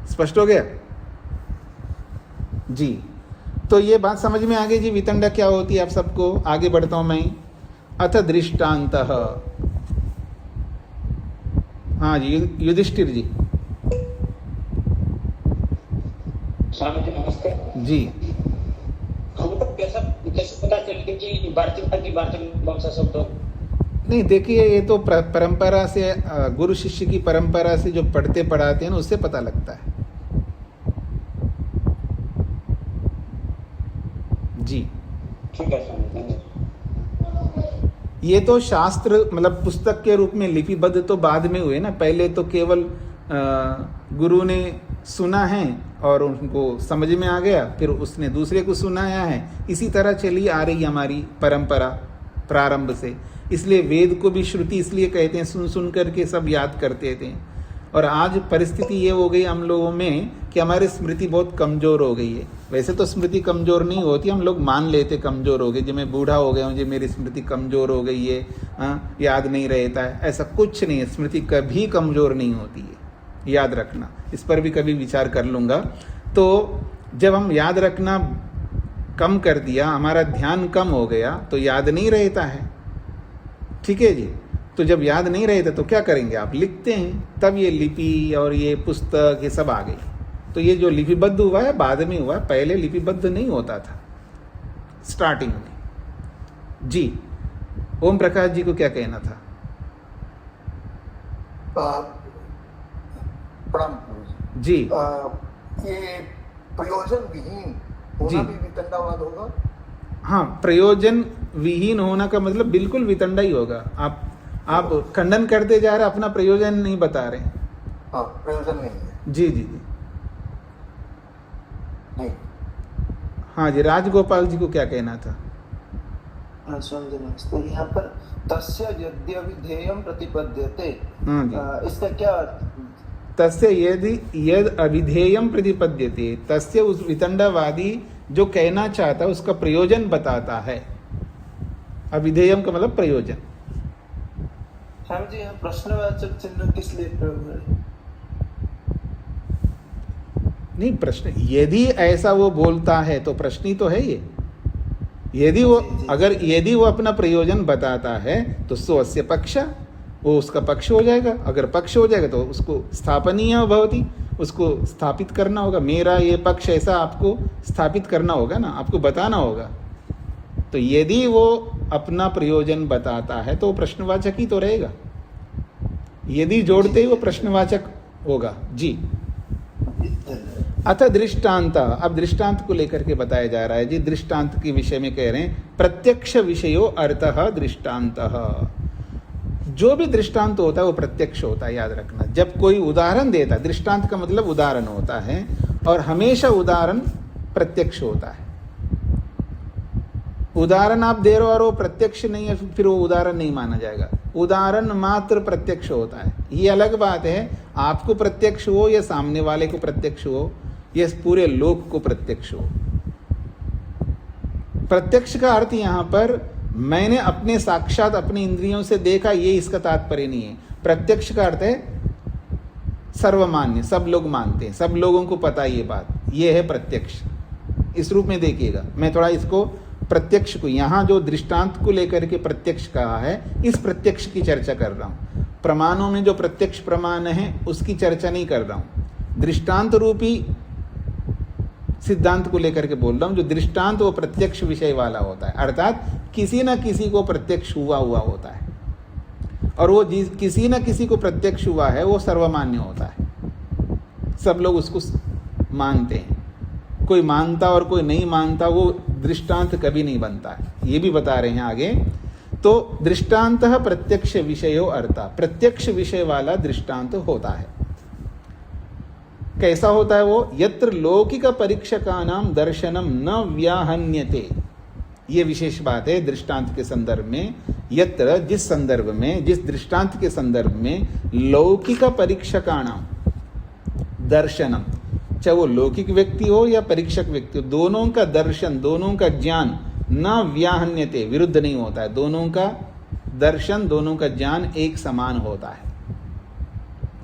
स्पष्ट हो गया जी? तो ये बात समझ में आ गई जी, वितंडा क्या होती है आप सबको। आगे बढ़ता हूं मैं। अथ दृष्टांतः। हाँ जी, युधिष्ठिर जी। स्वामी जी नमस्ते जी। हमको कैसे पता चले कि वार्तिकता की वार्तिक में कौन सा शब्द हो? नहीं, देखिए, ये तो परंपरा से, गुरु शिष्य की परंपरा से जो पढ़ते पढ़ाते हैं ना, उससे पता लगता है जी। ठीक है स्वामी। ये तो शास्त्र मतलब पुस्तक के रूप में लिपिबद्ध तो बाद में हुए ना, पहले तो केवल गुरु ने सुना है और उनको समझ में आ गया, फिर उसने दूसरे को सुनाया है। इसी तरह चली आ रही हमारी परंपरा प्रारंभ से। इसलिए वेद को भी श्रुति इसलिए कहते हैं, सुन सुन करके सब याद करते थे। और आज परिस्थिति ये हो गई हम लोगों में कि हमारी स्मृति बहुत कमज़ोर हो गई है। वैसे तो स्मृति कमज़ोर नहीं होती, हम लोग मान लेते कमज़ोर हो गई, जब मैं बूढ़ा हो गया हूँ, मेरी स्मृति कमज़ोर हो गई है, याद नहीं रहता है। ऐसा कुछ नहीं है, स्मृति कभी कमज़ोर नहीं होती है, याद रखना। इस पर भी कभी विचार कर लूँगा। तो जब हम याद रखना कम कर दिया, हमारा ध्यान कम हो गया, तो याद नहीं रहता है। ठीक है जी। तो जब याद नहीं रहता तो क्या करेंगे, आप लिखते हैं, तब ये लिपि और ये पुस्तक ये सब आ गई। तो ये जो लिपिबद्ध हुआ है बाद में हुआ, पहले लिपिबद्ध नहीं होता था स्टार्टिंग में जी। ओम प्रकाश जी को क्या कहना था? प्रणाम जी। ये प्रयोजन विहीन जी। होना भी वितंडावाद होगा? हाँ, प्रयोजन विहीन होना का मतलब बिल्कुल वितंडा ही होगा। आप खंडन करते जा रहे, अपना प्रयोजन नहीं बता रहे। हाँ, प्रयोजन नहीं है। जी जी जी। नहीं। हाँ जी, राजगोपाल जी को क्या कहना था? स्वामी जी नमस्ते। यहाँ पर तस्य यद्यविधेयं प्रतिपद्यते, हाँ जी। इसका क्या? तस्य यद अविधेयम प्रतिपद्यते, तस्य उस वितंडावादी जो कहना चाहता है उसका प्रयोजन बताता है। अविधेयम का मतलब प्रयोजन। स्वामी जी, यहाँ प्रश्नवाचक चिन्ह किस लिए प्रयोग है? नहीं, प्रश्न यदि ऐसा वो बोलता है तो प्रश्न ही तो है ये। यदि वो अपना प्रयोजन बताता है तो स्वस्य पक्ष, वो उसका पक्ष हो जाएगा। अगर पक्ष हो जाएगा तो उसको स्थापनीय भवति, उसको स्थापित करना होगा। मेरा ये पक्ष ऐसा आपको स्थापित करना होगा ना, आपको बताना होगा। तो यदि वो अपना प्रयोजन बताता है तो वो प्रश्नवाचक ही तो रहेगा। यदि जोड़ते ही वो प्रश्नवाचक होगा। जी। अथ दृष्टांत, अब दृष्टांत को लेकर के बताया जा रहा है जी। दृष्टांत के विषय में कह रहे हैं प्रत्यक्ष विषयो अर्थः दृष्टांतः। जो भी दृष्टांत होता है वो प्रत्यक्ष होता है, याद रखना। जब कोई उदाहरण देता है, दृष्टांत का मतलब उदाहरण होता है, और हमेशा उदाहरण प्रत्यक्ष होता है। उदाहरण आप दे रहे हो और वो प्रत्यक्ष नहीं है, फिर वो उदाहरण नहीं माना जाएगा। उदाहरण मात्र प्रत्यक्ष होता है। ये अलग बात है आपको प्रत्यक्ष हो या सामने वाले को प्रत्यक्ष हो या पूरे लोक को प्रत्यक्ष हो। प्रत्यक्ष का अर्थ यहाँ पर मैंने अपने साक्षात अपने इंद्रियों से देखा, ये इसका तात्पर्य नहीं है। प्रत्यक्ष का अर्थ है सर्वमान्य, सब लोग मानते हैं, सब लोगों को पता है ये बात, ये है प्रत्यक्ष। इस रूप में देखिएगा। मैं थोड़ा इसको प्रत्यक्ष को, यहाँ जो दृष्टांत को लेकर के प्रत्यक्ष कहा है, इस प्रत्यक्ष की चर्चा कर रहा हूँ। प्रमाणों में जो प्रत्यक्ष प्रमाण है उसकी चर्चा नहीं कर रहा हूँ। दृष्टांत रूपी सिद्धांत को लेकर के बोल रहा हूँ। जो दृष्टांत वो प्रत्यक्ष विषय वाला होता है, अर्थात किसी न किसी को प्रत्यक्ष हुआ होता है, और वो किसी न किसी को प्रत्यक्ष हुआ है वो सर्वमान्य होता है। सब लोग उसको मानते हैं। कोई मानता और कोई नहीं मानता, वो दृष्टांत कभी नहीं बनता है। ये भी बता रहे हैं आगे। तो दृष्टांतः प्रत्यक्ष विषयो अर्था, प्रत्यक्ष विषय वाला दृष्टांत होता है। कैसा होता है वो? यत्र लौकिक परीक्षकानां दर्शनम न व्याहन्यते। ये विशेष बात है दृष्टांत के संदर्भ में। यत्र, जिस संदर्भ में, जिस दृष्टांत के संदर्भ में लौकिक परीक्षकाणां दर्शनम, चाहे वो लौकिक व्यक्ति हो या परीक्षक व्यक्ति हो, दोनों का दर्शन, दोनों का ज्ञान न व्याहन्यते, विरुद्ध नहीं होता है। दोनों का दर्शन, दोनों का ज्ञान एक समान होता है।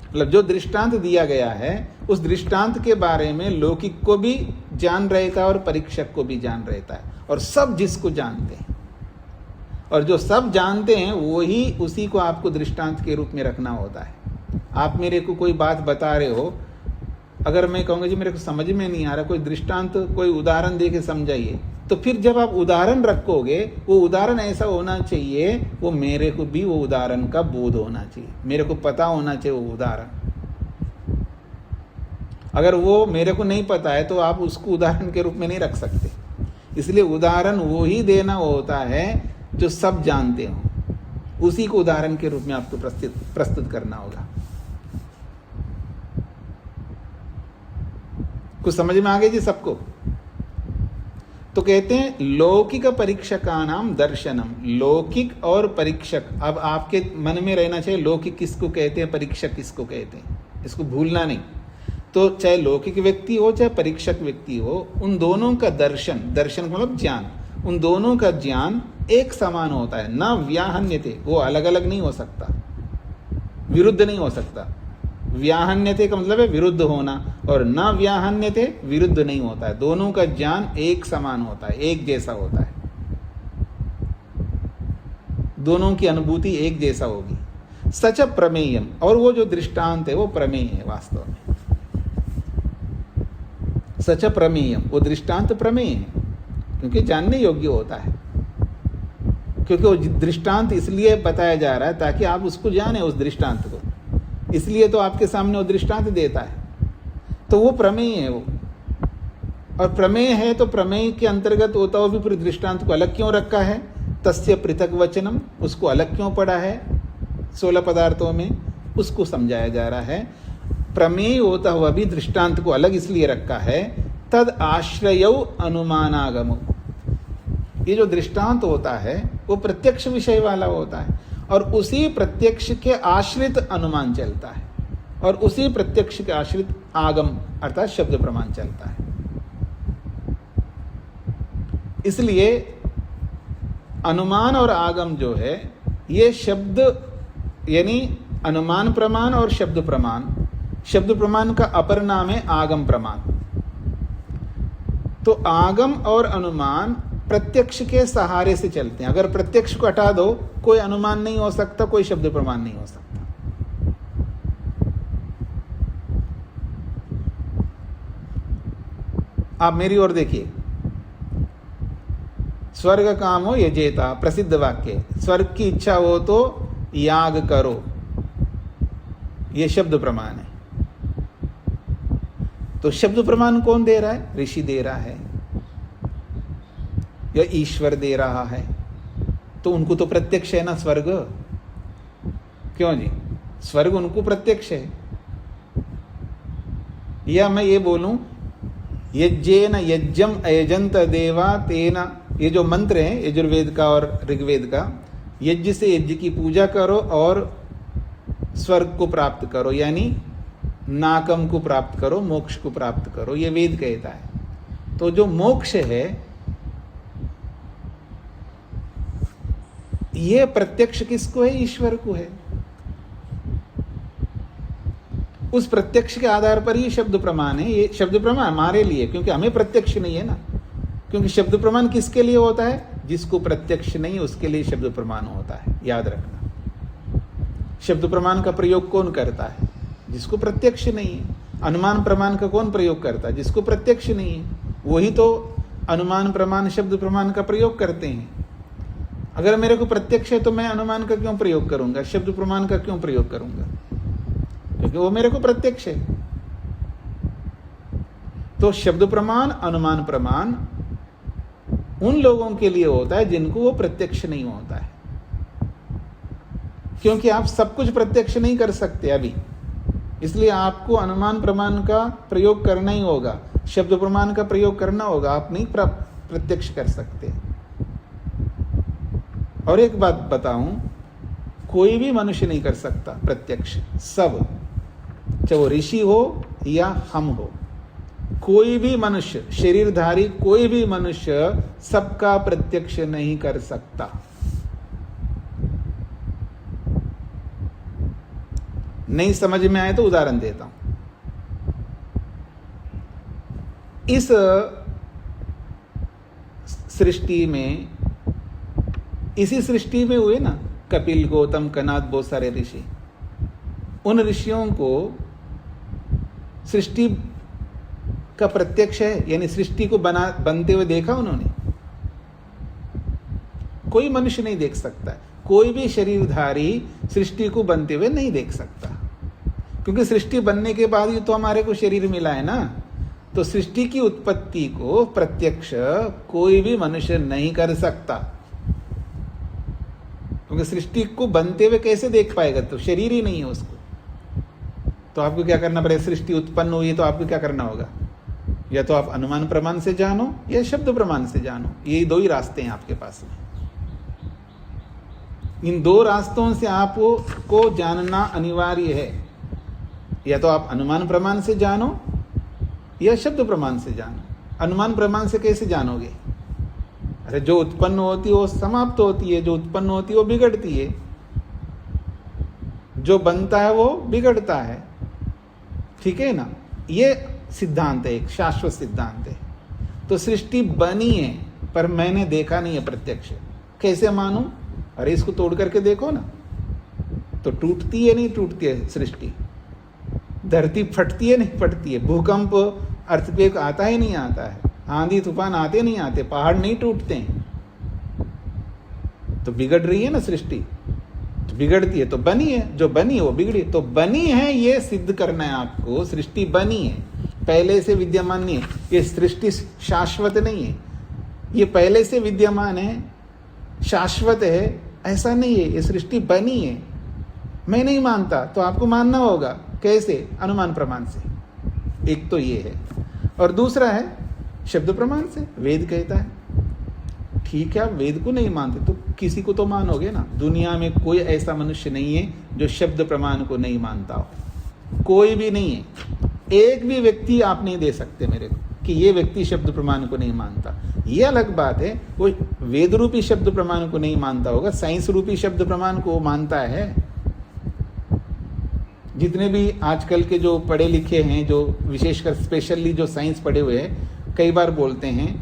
मतलब जो दृष्टांत दिया गया है उस दृष्टांत के बारे में लौकिक को भी जान रहता है और परीक्षक को भी जान रहता है, और सब जिसको जानते हैं, और जो सब जानते हैं वही उसी को आपको दृष्टांत के रूप में रखना होता है। आप मेरे को कोई बात बता रहे हो, अगर मैं कहूँगा जी मेरे को समझ में नहीं आ रहा, कोई दृष्टांत, कोई उदाहरण दे के समझाइए, तो फिर जब आप उदाहरण रखोगे वो उदाहरण ऐसा होना चाहिए, वो मेरे को भी वो उदाहरण का बोध होना चाहिए, मेरे को पता होना चाहिए वो उदाहरण। अगर वो मेरे को नहीं पता है तो आप उसको उदाहरण के रूप में नहीं रख सकते। इसलिए उदाहरण वो ही देना होता है जो सब जानते हो, उसी को उदाहरण के रूप में आपको प्रस्तुत करना होगा। कुछ समझ में आ गया जी सबको? तो कहते हैं लौकिक परीक्षकानाम दर्शनम। लौकिक और परीक्षक, अब आपके मन में रहना चाहिए लौकिक किसको कहते हैं, परीक्षक किसको कहते हैं, इसको भूलना नहीं। तो चाहे लौकिक व्यक्ति हो चाहे परीक्षक व्यक्ति हो, उन दोनों का दर्शन, दर्शन मतलब ज्ञान, उन दोनों का ज्ञान एक समान होता है। न व्याहन्यते, वो अलग अलग नहीं हो सकता, विरुद्ध नहीं हो सकता। व्याहन्यते का मतलब है विरुद्ध होना, और न व्याहन्यते विरुद्ध नहीं होता है। दोनों का ज्ञान एक समान होता है, एक जैसा होता है, दोनों की अनुभूति एक जैसा होगी। सच प्रमेयम, और वो जो दृष्टांत है वो प्रमेय है वास्तव में। सच प्रमेयम, वो दृष्टांत प्रमेय है, क्योंकि जानने योग्य होता है। क्योंकि वो दृष्टांत इसलिए बताया जा रहा है ताकि आप उसको जाने, उस दृष्टांत को, इसलिए तो आपके सामने वो दृष्टांत देता है। तो वो प्रमेय है वो, और प्रमेय है तो प्रमेय के अंतर्गत होता हुआ भी फिर दृष्टांत को अलग क्यों रखा है? तस्य पृथक वचनम, उसको अलग क्यों पढ़ा है 16 पदार्थों में, उसको समझाया जा रहा है। प्रमेय होता हुआ भी दृष्टांत को अलग इसलिए रखा है, तद आश्रयौ अनुमानागमो। ये जो दृष्टांत होता है वो प्रत्यक्ष विषय वाला होता है, और उसी प्रत्यक्ष के आश्रित अनुमान चलता है, और उसी प्रत्यक्ष के आश्रित आगम अर्थात शब्द प्रमाण चलता है। इसलिए अनुमान और आगम जो है ये शब्द, यानी अनुमान प्रमाण और शब्द प्रमाण, शब्द प्रमाण का अपर नाम है आगम प्रमाण। तो आगम और अनुमान प्रत्यक्ष के सहारे से चलते हैं। अगर प्रत्यक्ष को हटा दो, कोई अनुमान नहीं हो सकता, कोई शब्द प्रमाण नहीं हो सकता। आप मेरी ओर देखिए, स्वर्ग कामो यजेता, प्रसिद्ध वाक्य। स्वर्ग की इच्छा हो तो याग करो, यह शब्द प्रमाण है। तो शब्द प्रमाण कौन दे रहा है? ऋषि दे रहा है या ईश्वर दे रहा है। तो उनको तो प्रत्यक्ष है ना स्वर्ग, क्यों जी? स्वर्ग उनको प्रत्यक्ष है। या मैं ये बोलूं, यज्ञेन यज्ञम अयजंत देवा तेना, ये जो मंत्र हैं यजुर्वेद का और ऋग्वेद का, यज्ञ से यज्ञ की पूजा करो और स्वर्ग को प्राप्त करो, यानी नाकम को प्राप्त करो, मोक्ष को प्राप्त करो, ये वेद कहता है। तो जो मोक्ष है ये प्रत्यक्ष किसको है? ईश्वर को है। उस प्रत्यक्ष के आधार पर ही शब्द प्रमाण है। ये शब्द प्रमाण हमारे लिए, क्योंकि हमें प्रत्यक्ष नहीं है ना। क्योंकि शब्द प्रमाण किसके लिए होता है? जिसको प्रत्यक्ष नहीं उसके लिए शब्द प्रमाण होता है, याद रखना। शब्द प्रमाण का प्रयोग कौन करता है? जिसको प्रत्यक्ष नहीं है। अनुमान प्रमाण का कौन प्रयोग करता है? जिसको प्रत्यक्ष नहीं है। वही तो अनुमान प्रमाण शब्द प्रमाण का प्रयोग करते हैं। अगर मेरे को प्रत्यक्ष है तो मैं अनुमान का क्यों प्रयोग करूंगा, शब्द प्रमाण का क्यों प्रयोग करूंगा? क्योंकि वो मेरे को प्रत्यक्ष है। तो शब्द प्रमाण अनुमान प्रमाण उन लोगों के लिए होता है जिनको वो प्रत्यक्ष नहीं होता है। क्योंकि आप सब कुछ प्रत्यक्ष नहीं कर सकते अभी, इसलिए आपको अनुमान प्रमाण का प्रयोग करना ही होगा, शब्द प्रमाण का प्रयोग करना होगा। आप नहीं प्रत्यक्ष कर सकते। और एक बात बताऊं, कोई भी मनुष्य नहीं कर सकता प्रत्यक्ष, सब, चाहे वो ऋषि हो या हम हो, कोई भी मनुष्य, शरीरधारी कोई भी मनुष्य सबका प्रत्यक्ष नहीं कर सकता। नहीं समझ में आए तो उदाहरण देता हूं। इस सृष्टि में, इसी सृष्टि में हुए ना कपिल, गौतम, कनाद, बहुत सारे ऋषि। उन ऋषियों को सृष्टि का प्रत्यक्ष है, यानी सृष्टि को बनते हुए देखा उन्होंने? कोई मनुष्य नहीं देख सकता, कोई भी शरीरधारी सृष्टि को बनते हुए नहीं देख सकता, क्योंकि सृष्टि बनने के बाद ही तो हमारे को शरीर मिला है ना। तो सृष्टि की उत्पत्ति को प्रत्यक्ष कोई भी मनुष्य नहीं कर सकता, क्योंकि सृष्टि को बनते हुए कैसे देख पाएगा? तो शरीर ही नहीं है उसको। तो आपको क्या करना पड़ेगा? सृष्टि उत्पन्न हुई है तो आपको क्या करना होगा? या तो आप अनुमान प्रमाण से जानो या शब्द प्रमाण से जानो। ये दो ही रास्ते हैं आपके पास में। इन दो रास्तों से आपको जानना अनिवार्य है। या तो आप अनुमान प्रमाण से जानो या शब्द प्रमाण से जानो। अनुमान प्रमाण से कैसे जानोगे? अरे जो उत्पन्न होती है वो समाप्त होती है, जो उत्पन्न होती है वो बिगड़ती है, जो बनता है वो बिगड़ता है, ठीक है ना। ये सिद्धांत है, एक शाश्वत सिद्धांत है। तो सृष्टि बनी है पर मैंने देखा नहीं है प्रत्यक्ष, कैसे मानूं? अरे इसको तोड़ करके देखो ना, तो टूटती है नहीं टूटती है सृष्टि, धरती फटती है नहीं फटती है, भूकंप अर्थक्वेक आता है नहीं आता है, आंधी तूफान आते नहीं आते, पहाड़ नहीं टूटते हैं। तो बिगड़ रही है ना सृष्टि, तो बिगड़ती है तो बनी है, जो बनी है वो बिगड़ी। तो बनी है ये सिद्ध करना है आपको, सृष्टि बनी है, पहले से विद्यमान नहीं है। ये सृष्टि शाश्वत नहीं है, ये पहले से विद्यमान है, शाश्वत है, ऐसा नहीं है। ये सृष्टि बनी है, मैं नहीं मानता तो आपको मानना होगा। कैसे? अनुमान प्रमाण से। एक तो ये है, और दूसरा है शब्द प्रमाण से। वेद कहता है, ठीक है आप वेद को नहीं मानते तो किसी को तो मानोगे ना। दुनिया में कोई ऐसा मनुष्य नहीं है जो शब्द प्रमाण को नहीं मानता हो, कोई भी नहीं है। एक भी व्यक्ति आप नहीं दे सकते मेरे को कि ये व्यक्ति शब्द प्रमाण को नहीं मानता। ये अलग बात है, वो वेद रूपी शब्द प्रमाण को नहीं मानता होगा, साइंस रूपी शब्द प्रमाण को मानता है। जितने भी आजकल के जो पढ़े लिखे हैं, जो विशेषकर स्पेशली जो साइंस पढ़े हुए हैं, कई बार बोलते हैं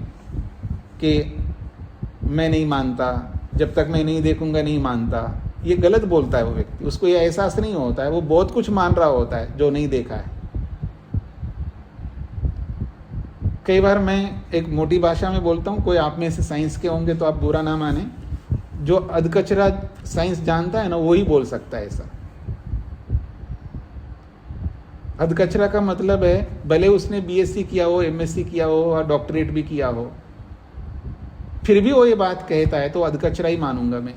कि मैं नहीं मानता, जब तक मैं नहीं देखूंगा नहीं मानता। ये गलत बोलता है वो व्यक्ति, उसको ये एहसास नहीं होता है, वो बहुत कुछ मान रहा होता है जो नहीं देखा है। कई बार मैं एक मोटी भाषा में बोलता हूँ, कोई आप में से साइंस के होंगे तो आप बुरा ना माने, जो अधकचरा साइंस जानता है ना वही बोल सकता है ऐसा। अधकचरा का मतलब है भले उसने बीएससी किया हो, एमएससी किया हो और डॉक्टरेट भी किया हो, फिर भी वो ये बात कहता है तो अधकचरा ही मानूंगा मैं,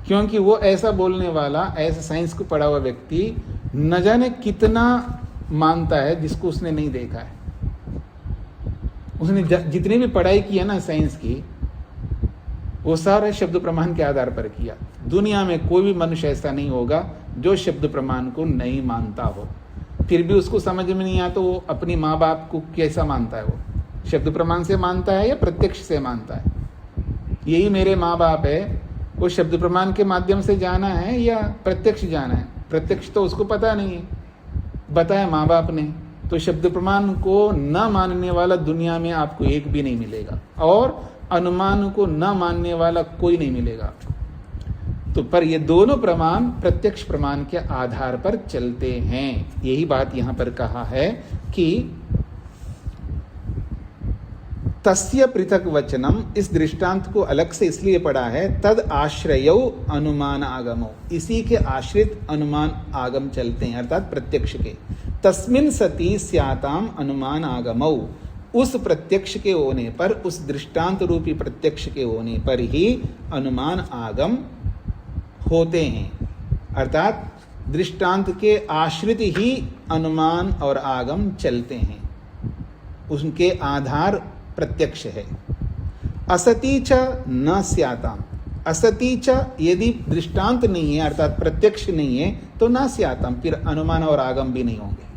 क्योंकि वो ऐसा बोलने वाला, ऐसा साइंस को पढ़ा हुआ व्यक्ति न जाने कितना मानता है जिसको उसने नहीं देखा है। उसने जितनी भी पढ़ाई की है ना साइंस की, वो सारे शब्द प्रमाण के आधार पर किया। दुनिया में कोई भी मनुष्य ऐसा नहीं होगा जो शब्द प्रमाण को नहीं मानता हो, फिर भी उसको समझ में नहीं आता वो अपनी माँ बाप को कैसा मानता है। वो शब्द प्रमाण से मानता है या प्रत्यक्ष से मानता है? यही मेरे माँ बाप है, वो शब्द प्रमाण के माध्यम से जाना है या प्रत्यक्ष जाना है? प्रत्यक्ष तो उसको पता नहीं है, बताया माँ बाप ने। तो शब्द प्रमाण को न मानने वाला दुनिया में आपको एक भी नहीं मिलेगा, और अनुमान को न मानने वाला कोई नहीं मिलेगा। तो पर ये दोनों प्रमाण प्रत्यक्ष प्रमाण के आधार पर चलते हैं। यही बात यहां पर कहा है कि तस्य पृथक वचनम, इस दृष्टांत को अलग से इसलिए पढ़ा है, तद आश्रयौ अनुमान आगमो, इसी के आश्रित अनुमान आगम चलते हैं, अर्थात प्रत्यक्ष के। तस्मिन् सति स्याताम अनुमान आगमौ, उस प्रत्यक्ष के होने पर, उस दृष्टांत रूपी प्रत्यक्ष के होने पर ही अनुमान आगम होते हैं, अर्थात दृष्टांत के आश्रित ही अनुमान और आगम चलते हैं, उनके आधार प्रत्यक्ष है। असति च न स्याताम, असति च, यदि दृष्टांत नहीं है अर्थात प्रत्यक्ष नहीं है तो न स्याताम, फिर अनुमान और आगम भी नहीं होंगे।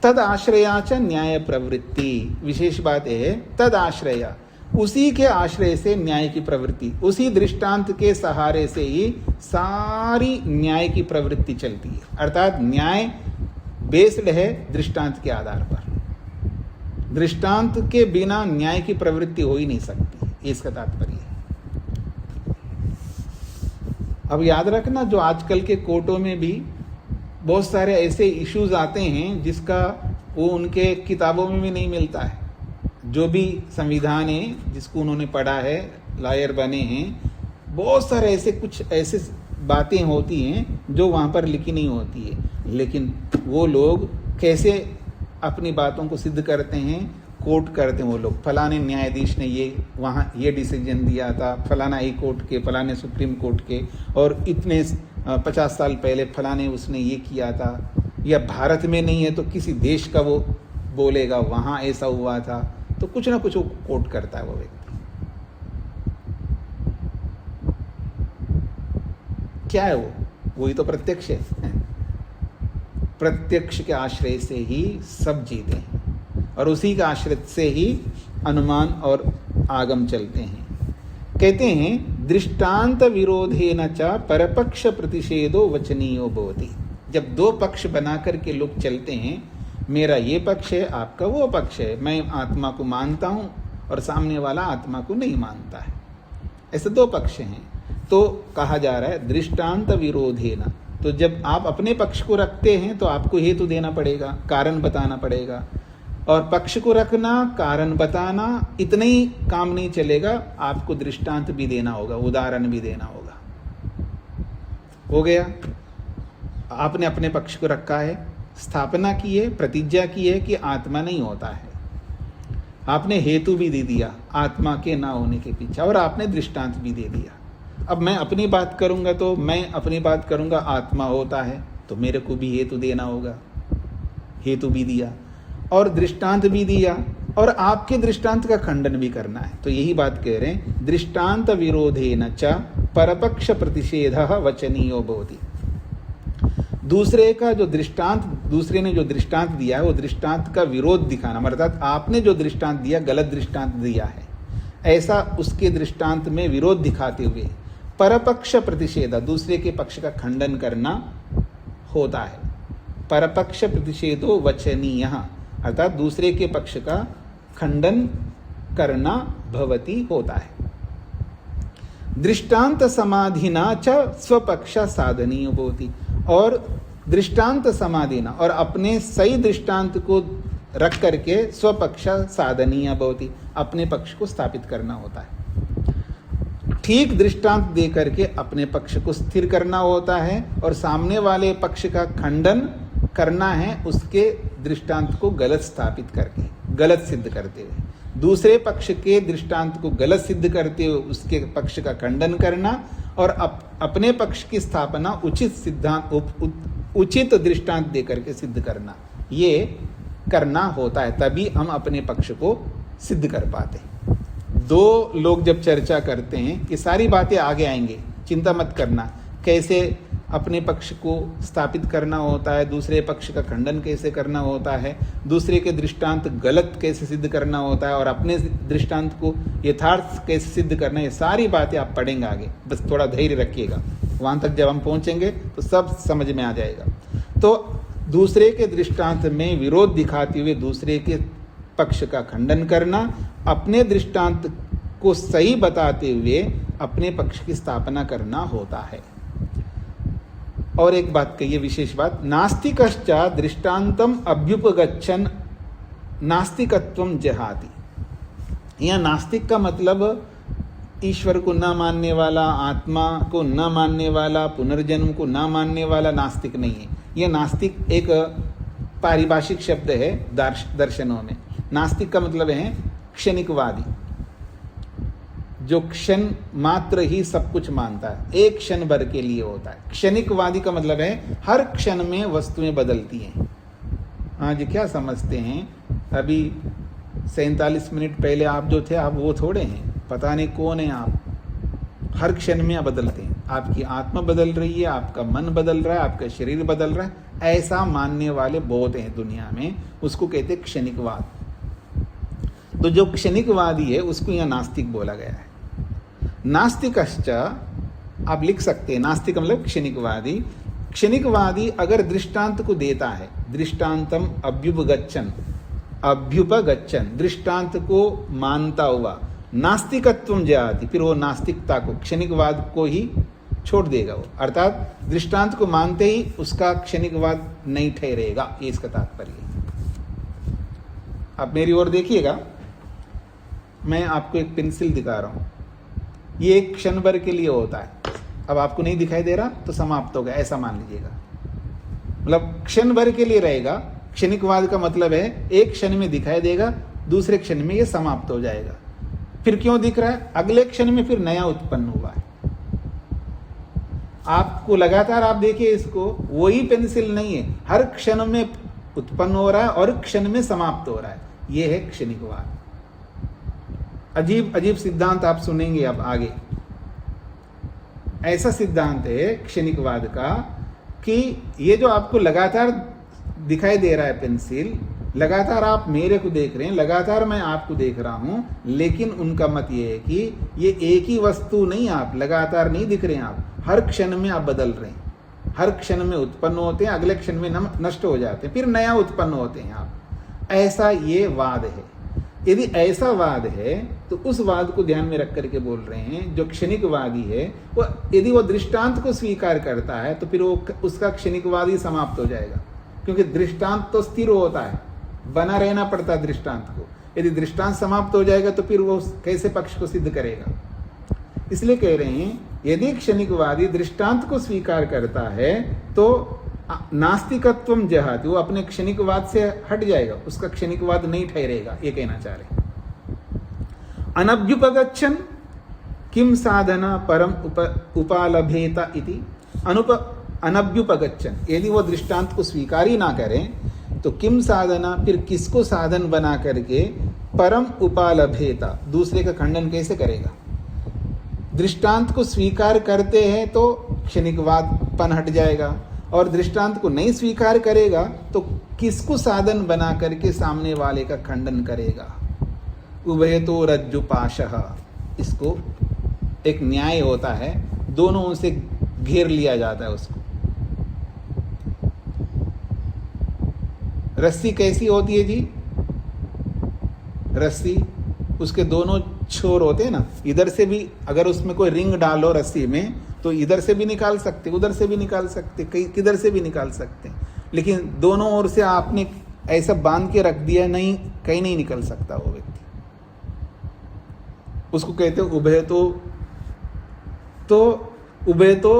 तद आश्रया च न्याय प्रवृत्ति, विशेष बात है तद आश्रया, उसी के आश्रय से न्याय की प्रवृत्ति, उसी दृष्टांत के सहारे से ही सारी न्याय की प्रवृत्ति चलती है, अर्थात न्याय बेस्ड है दृष्टांत के आधार पर। दृष्टांत के बिना न्याय की प्रवृत्ति हो ही नहीं सकती, इसका तात्पर्य है। अब याद रखना, जो आजकल के कोर्टों में भी बहुत सारे ऐसे इश्यूज आते हैं जिसका वो उनके किताबों में भी नहीं मिलता है। जो भी संविधान है जिसको उन्होंने पढ़ा है, लॉयर बने हैं, बहुत सारे ऐसे कुछ ऐसे बातें होती हैं जो वहाँ पर लिखी नहीं होती है, लेकिन वो लोग कैसे अपनी बातों को सिद्ध करते हैं, कोर्ट करते हैं वो लोग। फलाने न्यायाधीश ने ये वहाँ ये डिसीजन दिया था, फलाना हाई कोर्ट के, फलाने सुप्रीम कोर्ट के, और इतने 50 साल पहले फलाने उसने ये किया था, या भारत में नहीं है तो किसी देश का वो बोलेगा वहाँ ऐसा हुआ था, तो कुछ ना कुछ वो कोर्ट करता है वो व्यक्ति। क्या है वो? वही तो प्रत्यक्ष है। प्रत्यक्ष के आश्रय से ही सब जीते हैं, और उसी के आश्रित से ही अनुमान और आगम चलते हैं। कहते हैं दृष्टांत विरोधेन च परपक्ष प्रतिषेधो वचनीयो भवति। जब दो पक्ष बना करके लोग चलते हैं, मेरा ये पक्ष है, आपका वो पक्ष है, मैं आत्मा को मानता हूँ और सामने वाला आत्मा को नहीं मानता है, ऐसे दो पक्ष हैं, तो कहा जा रहा है दृष्टांत विरोधेन। तो जब आप अपने पक्ष को रखते हैं तो आपको हेतु देना पड़ेगा, कारण बताना पड़ेगा, और पक्ष को रखना, कारण बताना इतना ही काम नहीं चलेगा, आपको दृष्टांत भी देना होगा, उदाहरण भी देना होगा। हो गया, आपने अपने पक्ष को रखा है, स्थापना की है, प्रतिज्ञा की है कि आत्मा नहीं होता है, आपने हेतु भी दे दिया आत्मा के ना होने के पीछे, और आपने दृष्टांत भी दे दिया। अब मैं अपनी बात करूंगा तो मैं अपनी बात करूंगा आत्मा होता है, तो मेरे को भी हेतु देना होगा, हेतु भी दिया और दृष्टांत भी दिया, और आपके दृष्टांत का खंडन भी करना है। तो यही बात कह रहे हैं, दृष्टांत विरोधेन च परपक्ष प्रतिषेधः वचनीयो भवति। दूसरे का जो दृष्टांत, दूसरे ने जो दृष्टांत दिया है वो दृष्टांत का विरोध दिखाना, अर्थात आपने जो दृष्टांत दिया गलत दृष्टांत दिया है, ऐसा उसके दृष्टांत में विरोध दिखाते हुए परपक्ष प्रतिषेध, दूसरे के पक्ष का खंडन करना होता है। परपक्ष प्रतिषेधो वचनीयः, अर्थात दूसरे के पक्ष का खंडन करना भवति होता है। दृष्टांत समाधिना च स्वपक्ष साधनीय भवति, और दृष्टांत समाधिना, और अपने सही दृष्टांत को रख करके स्वपक्ष साधनीय भवति, अपने पक्ष को स्थापित करना होता है। ठीक दृष्टांत दे करके अपने पक्ष को स्थिर करना होता है, और सामने वाले पक्ष का खंडन करना है उसके दृष्टांत को गलत स्थापित करके, गलत सिद्ध करते हुए। दूसरे पक्ष के दृष्टांत को गलत सिद्ध करते हुए उसके पक्ष का खंडन करना, और अपने पक्ष की स्थापना उचित सिद्धांत उचित दृष्टांत दे करके सिद्ध करना, ये करना होता है। तभी हम अपने पक्ष को सिद्ध कर पाते हैं। दो लोग जब चर्चा करते हैं, ये सारी बातें आगे आएंगे, चिंता मत करना। कैसे अपने पक्ष को स्थापित करना होता है, दूसरे पक्ष का खंडन कैसे करना होता है, दूसरे के दृष्टांत गलत कैसे सिद्ध करना होता है, और अपने दृष्टांत को यथार्थ कैसे सिद्ध करना है, ये सारी बातें आप पढ़ेंगे आगे। बस थोड़ा धैर्य रखिएगा, वहाँ तक जब हम पहुँचेंगे तो सब समझ में आ जाएगा। तो दूसरे के दृष्टांत में विरोध दिखाते हुए दूसरे के पक्ष का खंडन करना, अपने दृष्टांत को सही बताते हुए अपने पक्ष की स्थापना करना होता है। और एक बात कहिए, विशेष बात, नास्तिकश्च दृष्टांतम अभ्युपगच्छन नास्तिकत्वम जहाति। यह नास्तिक का मतलब ईश्वर को न मानने वाला, आत्मा को न मानने वाला, पुनर्जन्म को न मानने वाला नास्तिक नहीं है। यह नास्तिक एक पारिभाषिक शब्द है दर्शनों में। नास्तिक का मतलब है क्षणिकवादी, जो क्षण मात्र ही सब कुछ मानता है, एक क्षण भर के लिए होता है। क्षणिकवादी का मतलब है हर क्षण में वस्तुएं बदलती हैं। हाँ जी, क्या समझते हैं? अभी 47 मिनट पहले आप जो थे, आप वो थोड़े हैं, पता नहीं कौन है आप। हर क्षण में आप बदलते हैं, आपकी आत्मा बदल रही है, आपका मन बदल रहा है, आपका शरीर बदल रहा है। ऐसा मानने वाले बहुत हैं दुनिया में, उसको कहते हैं क्षणिकवाद। तो जो क्षणिकवादी है उसको यहाँ नास्तिक बोला गया है। नास्तिकश्च आप लिख सकते हैं, नास्तिक मतलब क्षणिकवादी। क्षणिकवादी अगर दृष्टांत को देता है, दृष्टांतम अभ्युपगच्छन, दृष्टांत को मानता हुआ, नास्तिकत्वम जहाति, फिर वो नास्तिकता को, क्षणिकवाद को ही छोड़ देगा वो। अर्थात दृष्टांत को मानते ही उसका क्षणिकवाद नहीं ठहरेगा, ये इसका तात्पर्य है। आप मेरी ओर देखिएगा, मैं आपको एक पेंसिल दिखा रहा हूँ। ये एक क्षण भर के लिए होता है। अब आपको नहीं दिखाई दे रहा तो समाप्त हो गया, ऐसा मान लीजिएगा। मतलब क्षण भर के लिए रहेगा। क्षणिकवाद का मतलब है एक क्षण में दिखाई देगा, दूसरे क्षण में ये समाप्त हो जाएगा। फिर क्यों दिख रहा है? अगले क्षण में फिर नया उत्पन्न हुआ है। आपको लगातार आप देखिए इसको, वही पेंसिल नहीं है, हर क्षण में उत्पन्न हो रहा है और क्षण में समाप्त हो रहा है। यह है क्षणिकवाद। अजीब अजीब सिद्धांत आप सुनेंगे अब आगे। ऐसा सिद्धांत है क्षणिकवाद का कि ये जो आपको लगातार दिखाई दे रहा है पेंसिल, लगातार आप मेरे को देख रहे हैं, लगातार मैं आपको देख रहा हूं, लेकिन उनका मत ये है कि ये एक ही वस्तु नहीं, आप लगातार नहीं दिख रहे हैं, आप हर क्षण में आप बदल रहे हैं। हर क्षण में उत्पन्न होते हैं, अगले क्षण में नष्ट हो जाते हैं, फिर नया उत्पन्न होते हैं आप। ऐसा ये वाद है। यदि ऐसा वाद है तो उस वाद को ध्यान में रख करके बोल रहे हैं, जो क्षणिकवादी है वो यदि वो दृष्टांत को स्वीकार करता है तो फिर वो उसका क्षणिकवादी समाप्त हो जाएगा, क्योंकि दृष्टांत तो स्थिर होता है, बना रहना पड़ता है दृष्टांत को। यदि दृष्टांत समाप्त हो जाएगा तो फिर वो कैसे पक्ष को सिद्ध करेगा? इसलिए कह रहे हैं यदि क्षणिकवादी दृष्टांत को स्वीकार करता है तो नास्तिकत्वम जहाति, वो अपने क्षणिकवाद से हट जाएगा, उसका क्षणिकवाद नहीं ठहरेगा, ये कहना चाह रहे। अनभ्युपगच्छन किम साधना परम उपालभेता इति। अनभ्युपगच्छन, यदि वो दृष्टांत को स्वीकार ही ना करें तो किम साधना, फिर किसको साधन बना करके परम उपालभेता, दूसरे का खंडन कैसे करेगा? दृष्टांत को स्वीकार करते हैं तो क्षणिकवाद पन हट जाएगा, और दृष्टांत को नहीं स्वीकार करेगा तो किसको साधन बना करके सामने वाले का खंडन करेगा? उभयतो रज्जु पाशः, इसको एक न्याय होता है, दोनों से घेर लिया जाता है उसको। रस्सी कैसी होती है जी? रस्सी, उसके दोनों छोर होते हैं ना, इधर से भी अगर उसमें कोई रिंग डालो रस्सी में तो इधर से भी निकाल सकते, उधर से भी निकाल सकते, कहीं किधर से भी निकाल सकते, लेकिन दोनों ओर से आपने ऐसा बांध के रख दिया, नहीं, कहीं नहीं निकल सकता वो व्यक्ति। उसको कहते हैं उभय तो उभय तो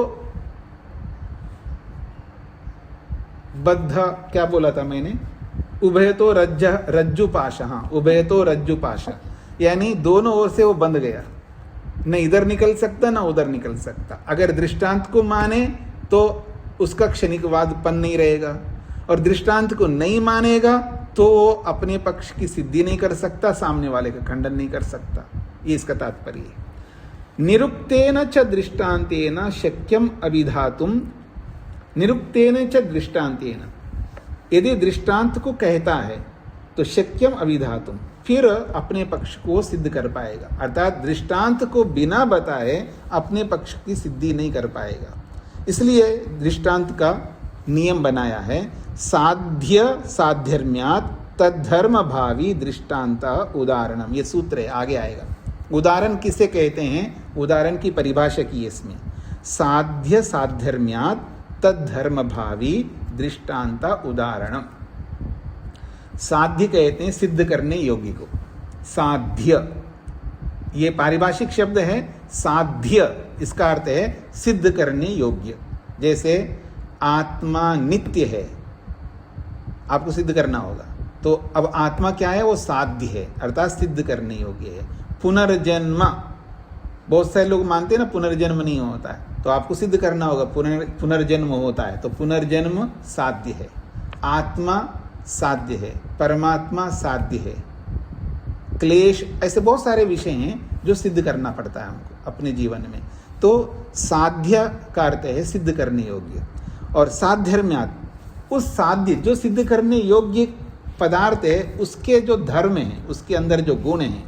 बद्ध, क्या बोला था मैंने, उभय तो रज्जु पाशा, हाँ, उभय तो रज्जु पाशा, यानी दोनों ओर से वो बंध गया, न इधर निकल सकता ना उधर निकल सकता। अगर दृष्टांत को माने तो उसका क्षणिकवादपन नहीं रहेगा, और दृष्टांत को नहीं मानेगा तो वो अपने पक्ष की सिद्धि नहीं कर सकता, सामने वाले का खंडन नहीं कर सकता। ये इसका तात्पर्य है। निरुक्तेन च दृष्टांतेन शक्यम अभिधातुम, निरुक्तेन च दृष्टांतेन, यदि दृष्टांत को कहता है तो शक्यम अभिधातुम, फिर अपने पक्ष को सिद्ध कर पाएगा, अर्थात दृष्टांत को बिना बताए अपने पक्ष की सिद्धि नहीं कर पाएगा। इसलिए दृष्टांत का नियम बनाया है, साध्य साध्यर्म्यात् तद्धर्म भावी दृष्टांत उदाहरणम। ये सूत्र है, आगे आएगा। उदाहरण किसे कहते हैं, उदाहरण की परिभाषा की है इसमें, साध्य साध्यर्म्यात् तद्धर्म भावी दृष्टांत उदाहरणम। साध्य कहते हैं सिद्ध करने योग्य को, साध्य ये पारिभाषिक शब्द है। साध्य इसका अर्थ है सिद्ध करने योग्य। जैसे आत्मा नित्य है, आपको सिद्ध करना होगा, तो अब आत्मा क्या है, वो साध्य है, अर्थात सिद्ध करने योग्य है। पुनर्जन्म, बहुत सारे लोग मानते हैं ना पुनर्जन्म नहीं होता है, तो आपको सिद्ध करना होगा पुनर्जन्म होता है, तो पुनर्जन्म साध्य है। आत्मा साध्य है, परमात्मा साध्य है, क्लेश, ऐसे बहुत सारे विषय हैं जो सिद्ध करना पड़ता है हमको अपने जीवन में। तो साध्य का अर्थ है सिद्ध करने योग्य, और साध्यर्म्यात्, उस साध्य जो सिद्ध करने योग्य पदार्थ है उसके जो धर्म हैं, उसके अंदर जो गुण हैं,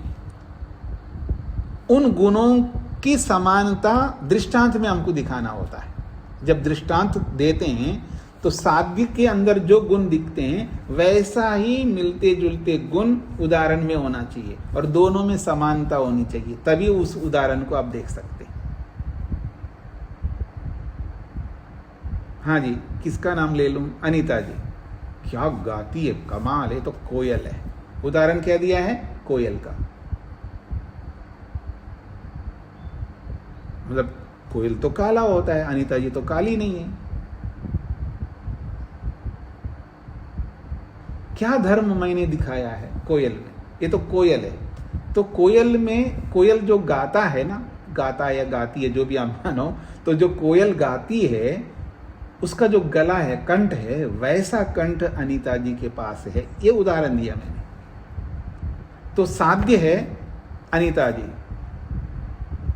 उन गुणों की समानता दृष्टांत में हमको दिखाना होता है। जब दृष्टांत देते हैं तो साध्य के अंदर जो गुण दिखते हैं वैसा ही मिलते जुलते गुण उदाहरण में होना चाहिए, और दोनों में समानता होनी चाहिए, तभी उस उदाहरण को आप देख सकते हैं। हाँ जी, किसका नाम ले लूं? अनीता जी, क्या गाती है, कमाल है, तो कोयल है। उदाहरण क्या दिया है? कोयल का। मतलब कोयल तो काला होता है, अनीता जी तो काली नहीं है। क्या धर्म मैंने दिखाया है कोयल में? ये तो कोयल है। तो कोयल में, कोयल जो गाता है ना, गाता या गाती है जो भी आप मानो, तो जो कोयल गाती है उसका जो गला है, कंठ है, वैसा कंठ अनीता जी के पास है। ये उदाहरण दिया मैंने। तो साध्य है अनीता जी,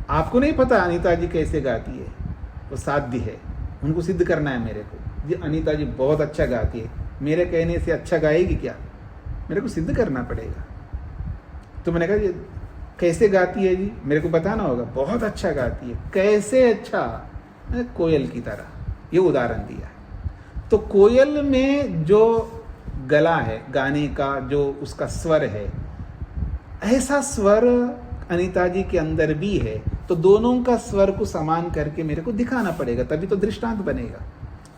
आपको नहीं पता अनीता जी कैसे गाती है, वो साध्य है, उनको सिद्ध करना है मेरे को। जी अनीता जी बहुत अच्छा गाती है, मेरे कहने से अच्छा गाएगी क्या? मेरे को सिद्ध करना पड़ेगा। तो मैंने कहा जी कैसे गाती है जी, मेरे को बताना होगा। बहुत अच्छा गाती है। कैसे अच्छा? कोयल की तरह। ये उदाहरण दिया है। तो कोयल में जो गला है गाने का, जो उसका स्वर है, ऐसा स्वर अनीता जी के अंदर भी है। तो दोनों का स्वर को समान करके मेरे को दिखाना पड़ेगा, तभी तो दृष्टांत बनेगा।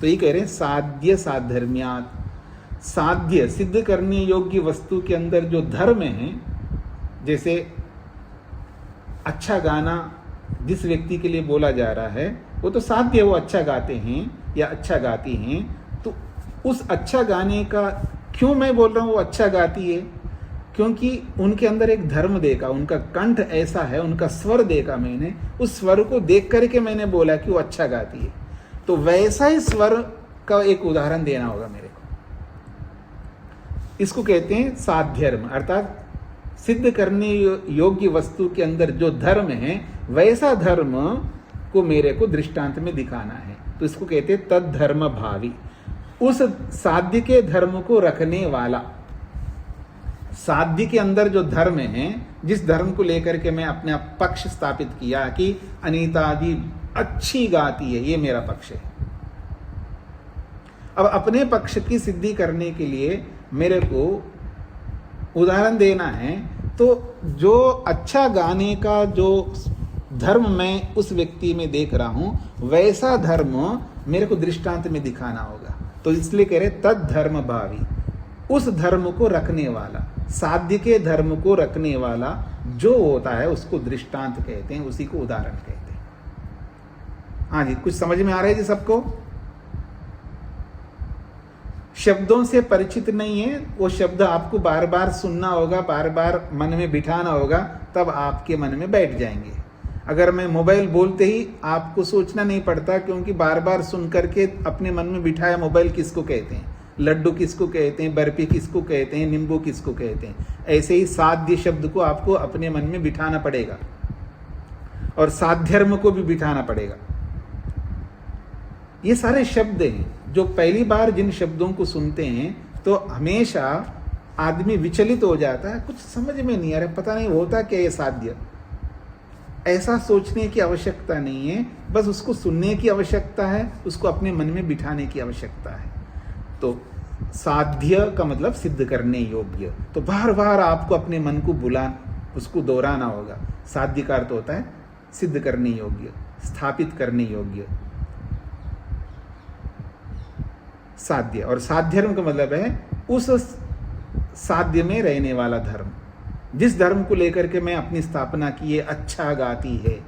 तो ये कह रहे हैं साध्य साधर्म्यात्, साध्य सिद्ध करने योग्य वस्तु के अंदर जो धर्म है, जैसे अच्छा गाना जिस व्यक्ति के लिए बोला जा रहा है वो तो साध्य है, वो अच्छा गाते हैं या अच्छा गाती हैं। तो उस अच्छा गाने का क्यों मैं बोल रहा हूँ वो अच्छा गाती है? क्योंकि उनके अंदर एक धर्म देखा, उनका कंठ ऐसा है, उनका स्वर देखा मैंने, उस स्वर को देख करके मैंने बोला कि वो अच्छा गाती है। तो वैसा ही स्वर का एक उदाहरण देना होगा मेरे को। इसको कहते हैं साध्यर्म, अर्थात सिद्ध करने योग्य वस्तु के अंदर जो धर्म है वैसा धर्म को मेरे को दृष्टांत में दिखाना है। तो इसको कहते हैं तद्धर्म भावी, उस साध्य के धर्म को रखने वाला। साध्य के अंदर जो धर्म है, जिस धर्म को लेकर के मैं अपने पक्ष स्थापित किया कि अनीता जी अच्छी गाती है, ये मेरा पक्ष है। अब अपने पक्ष की सिद्धि करने के लिए मेरे को उदाहरण देना है तो जो अच्छा गाने का जो धर्म मैं उस व्यक्ति में देख रहा हूं, वैसा धर्म मेरे को दृष्टांत में दिखाना होगा। तो इसलिए कह रहे तद धर्म भावी, उस धर्म को रखने वाला, साध्य के धर्म को रखने वाला जो होता है उसको दृष्टांत कहते हैं, उसी को उदाहरण कहते हैं। हाँ जी, कुछ समझ में आ रहा है जी सबको? शब्दों से परिचित नहीं है, वो शब्द आपको बार बार सुनना होगा, बार बार मन में बिठाना होगा, तब आपके मन में बैठ जाएंगे। अगर मैं मोबाइल बोलते ही आपको सोचना नहीं पड़ता, क्योंकि बार बार सुन करके अपने मन में बिठाया मोबाइल किसको कहते हैं, लड्डू किसको कहते हैं, बर्फी किसको कहते हैं, नींबू किसको कहते हैं। ऐसे ही साध्य शब्द को आपको अपने मन में बिठाना पड़ेगा और साध्यर्म को भी बिठाना पड़ेगा। ये सारे शब्द हैं जो पहली बार जिन शब्दों को सुनते हैं तो हमेशा आदमी विचलित हो जाता है, कुछ समझ में नहीं आ रहा, पता नहीं होता क्या ये साध्य। ऐसा सोचने की आवश्यकता नहीं है, बस उसको सुनने की आवश्यकता है, उसको अपने मन में बिठाने की आवश्यकता है। तो साध्य का मतलब सिद्ध करने योग्य, तो बार बार आपको अपने मन को उसको दोहराना होगा। साध्य का अर्थ होता है सिद्ध करने योग्य, स्थापित करने योग्य, साध्य। और साध्यर्म का मतलब है उस साध्य में रहने वाला धर्म। जिस धर्म को लेकर के मैं अपनी स्थापना की है, अच्छा गाती है,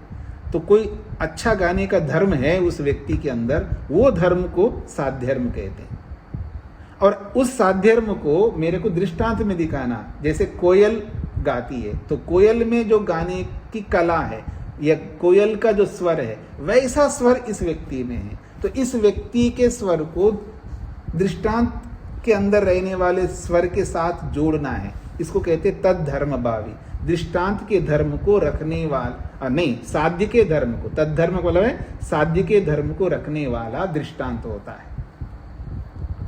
तो कोई अच्छा गाने का धर्म है उस व्यक्ति के अंदर, वो धर्म को साध्यर्म कहते हैं। और उस साध्यर्म को मेरे को दृष्टांत में दिखाना, जैसे कोयल गाती है तो कोयल में जो गाने की कला है या कोयल का जो स्वर है, वैसा स्वर इस व्यक्ति में है। तो इस व्यक्ति के स्वर को दृष्टांत के अंदर रहने वाले स्वर के साथ जोड़ना है, इसको कहते हैं तद धर्म भावी। दृष्टांत के धर्म को रखने वाला, नहीं, साध्य के धर्म को, तद धर्म को मतलब है साध्य के धर्म को रखने वाला दृष्टांत होता है,